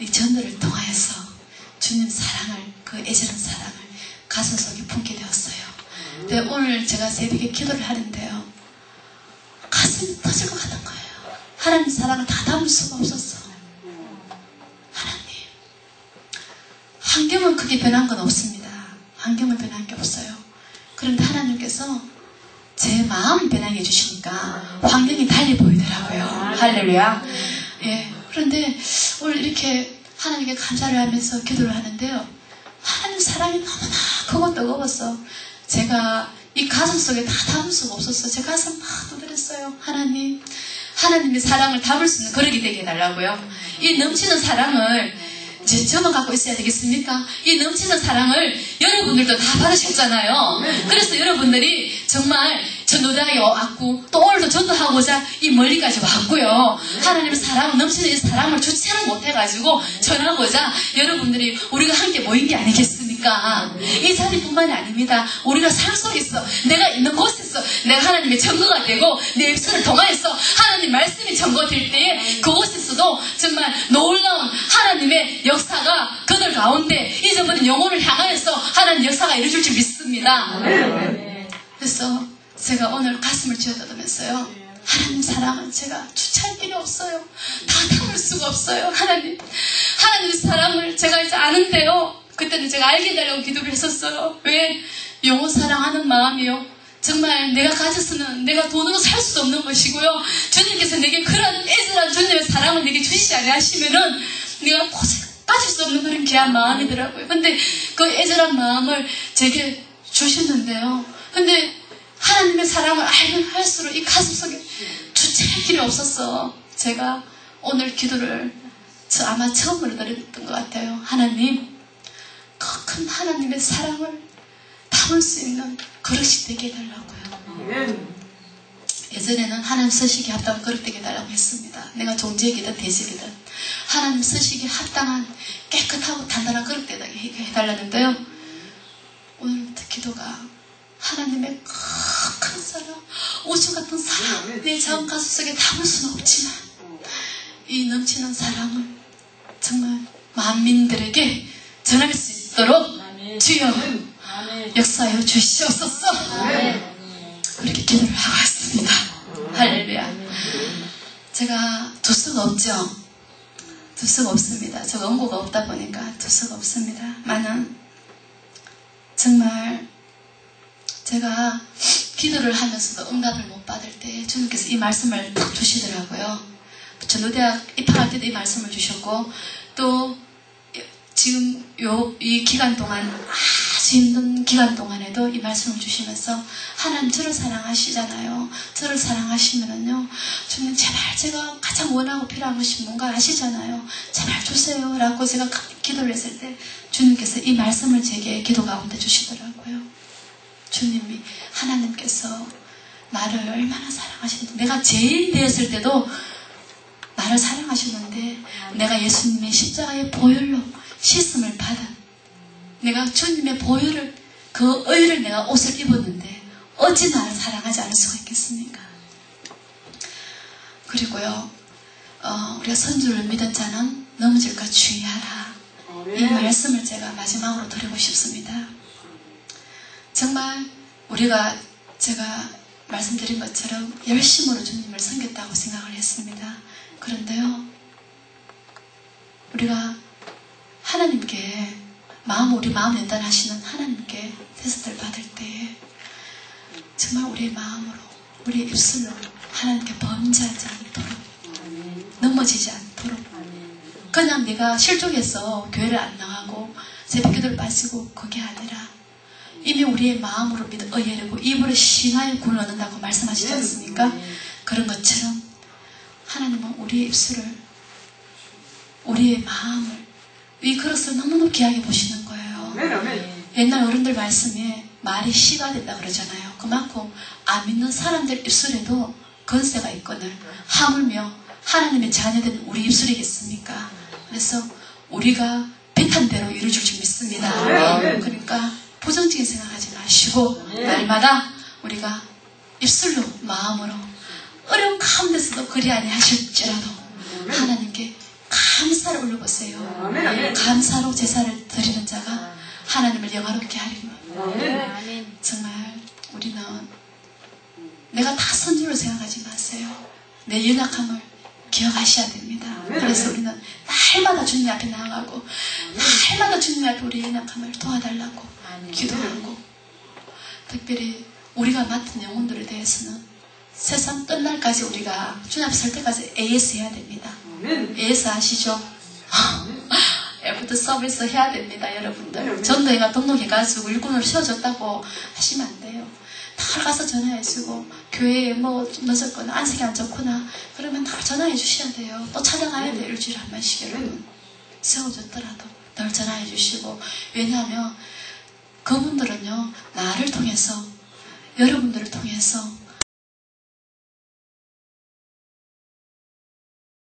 이 전도를 통하여서 주님 사랑을, 그 애절한 사랑을 가슴속에 품게 되었어요. 근데 오늘 제가 새벽에 기도를 하는데요, 가슴이 터질 것 같은 거예요. 하나님 사랑을 다 담을 수가 없었어. 하나님, 환경은 크게 변한 건 없습니다. 환경은 변한 게 없어요. 그런데 하나님께서 제 마음을 변하게 해주시니까 환경이 달리 보이더라고요. 할렐루야. 예. 그런데 오늘 이렇게 하나님께 감사를 하면서 기도를 하는데요, 하나님 사랑이 너무나 크고 뜨거워서 제가 이 가슴 속에 다 담을 수가 없었어요. 제 가슴 막 두드렸어요. 하나님의 사랑을 담을 수 있는 그릇이 되게 해달라고요. 이 넘치는 사랑을 저만 갖고 있어야 되겠습니까? 이 넘치는 사랑을 여러분들도 다 받으셨잖아요. 그래서 여러분들이 정말 전도대학에 왔고 또 오늘도 전도하고자 이 멀리까지 왔고요. 하나님의 사랑, 넘치는 이 사랑을 주체를 못해가지고 전하고자 여러분들이 우리가 함께 모인 게 아니겠습니까? 이 자리뿐만이 아닙니다. 우리가 삶 속에서 내가 있는 곳에서 내가 하나님의 증거가 되고 내 입술을 통하여서 하나님 말씀이 전거될 때에 그곳에서도 정말 놀라운 하나님의 역사가 그들 가운데 잊어버린 영혼을 향하여서 하나님 역사가 이루어질 줄 믿습니다. 그래서 제가 오늘 가슴을 쥐어뜯으면서요, 하나님 사랑은 제가 주체할 길이 없어요. 다 담을 수가 없어요. 하나님 사랑을 제가 이제 아는데요, 그때는 제가 알게 되려고 기도를 했었어요. 왜? 영혼 사랑하는 마음이요, 정말 내가 가졌으면 내가 돈으로 살 수도 없는 것이고요, 주님께서 내게 그런 애절한 주님의 사랑을 내게 주시지 않으시면은 내가 도저히 가질 수 없는 그런 귀한 마음이더라고요. 근데 그 애절한 마음을 제게 주셨는데요, 근데 하나님의 사랑을 알면 할수록 이 가슴속에 주체할 길이 없었어. 제가 오늘 기도를 아마 처음으로 드렸던 것 같아요. 하나님, 그 큰 하나님의 사랑을 담을 수 있는 그릇이 되게 해달라고요. 예전에는 하나님 쓰시기에 합당한 그릇 되게 해달라고 했습니다. 내가 종직이든 대직이든 하나님 쓰시기에 합당한 깨끗하고 단단한 그릇 되게 해달라는데요, 오늘부터 기도가 하나님의 큰 사랑, 우주 같은 사랑, 내 작은 가슴 속에 담을 수는 없지만 이 넘치는 사랑을 정말 만민들에게 전할 수 있도록 주여 역사하여 주시옵소서. 그렇게 기도를 하고 왔습니다. 할렐루야. 제가 두수가 없죠. 두수가 없습니다. 제가 원고가 없다 보니까 두수가 없습니다. 많은 정말 제가 기도를 하면서도 응답을 못 받을 때 주님께서 이 말씀을 딱 주시더라고요. 전도대학 입학할 때도 이 말씀을 주셨고, 또 지금 이 기간 동안 아주 힘든 기간 동안에도 이 말씀을 주시면서 하나님 저를 사랑하시잖아요. 저를 사랑하시면은요, 주님 제발 제가 가장 원하고 필요한 것이 뭔가 아시잖아요. 제발 주세요 라고 제가 기도를 했을 때 주님께서 이 말씀을 제게 기도 가운데 주시더라고요. 주님이, 하나님께서 나를 얼마나 사랑하시는데, 내가 죄인 되었을 때도 나를 사랑하셨는데, 내가 예수님의 십자가의 보혈로 씻음을 받은, 내가 주님의 보혈을, 그 의를 내가 옷을 입었는데 어찌 나를 사랑하지 않을 수가 있겠습니까? 그리고요, 우리가 선주를 믿은 자는 넘어질까 주의하라, 이 말씀을 제가 마지막으로 드리고 싶습니다. 정말 제가 말씀드린 것처럼 열심으로 주님을 섬겼다고 생각을 했습니다. 그런데요, 우리가 하나님께 우리 마음 연단하시는 하나님께 테스트를 받을 때 정말 우리의 마음으로, 우리의 입술로 하나님께 범죄하지 않도록, 넘어지지 않도록, 그냥 내가 실족해서 교회를 안 나가고 새벽기도를 빠지고 그게 아니라 이미 우리의 마음으로 믿어 의뢰하고 입으로 신하여 구원 얻는다고 말씀하시지 않습니까? 그런 것처럼 하나님은 우리의 입술을, 우리의 마음을, 이 그릇을 너무너무 귀하게 보시는 거예요. 옛날 어른들 말씀에 말이 씨가 된다 그러잖아요. 그만큼 안 믿는 사람들 입술에도 건세가 있거늘 하물며 하나님의 자녀된 우리 입술이겠습니까? 그래서 우리가 비탄 대로 이루어질 줄 믿습니다. 그러니까 부정적인 생각하지 마시고 날마다 우리가 입술로, 마음으로 어려운 가운데서도 그리 아니하실지라도 하나님께 감사를 올려보세요. 감사로 제사를 드리는 자가 하나님을 영화롭게 하리니, 정말 우리는 내가 다 선주로 생각하지 마세요. 내 연약함을 기억하셔야 됩니다. 그래서 우리는 날마다 주님 앞에 나아가고 날마다 주님 앞에 우리의 연약함을 도와달라고 기도하고, 특별히 우리가 맡은 영혼들에 대해서는 세상 끝날까지 우리가 주님 앞에 설 때까지 AS 해야 됩니다. AS 아시죠? 애프터 서비스 해야 됩니다. 여러분들 전도회가 등록해가지고 일꾼을 세워줬다고 하시면 안 돼요. 다 가서 전화해주고, 교회에 뭐 늦었거나 안색이 안 좋거나 그러면 다 전화해 주셔야 돼요. 또 찾아가야 돼요. 일주일에 한 번씩. 여러분 세워졌더라도 늘 전화해 주시고, 왜냐하면 그분들은요 나를 통해서, 여러분들을 통해서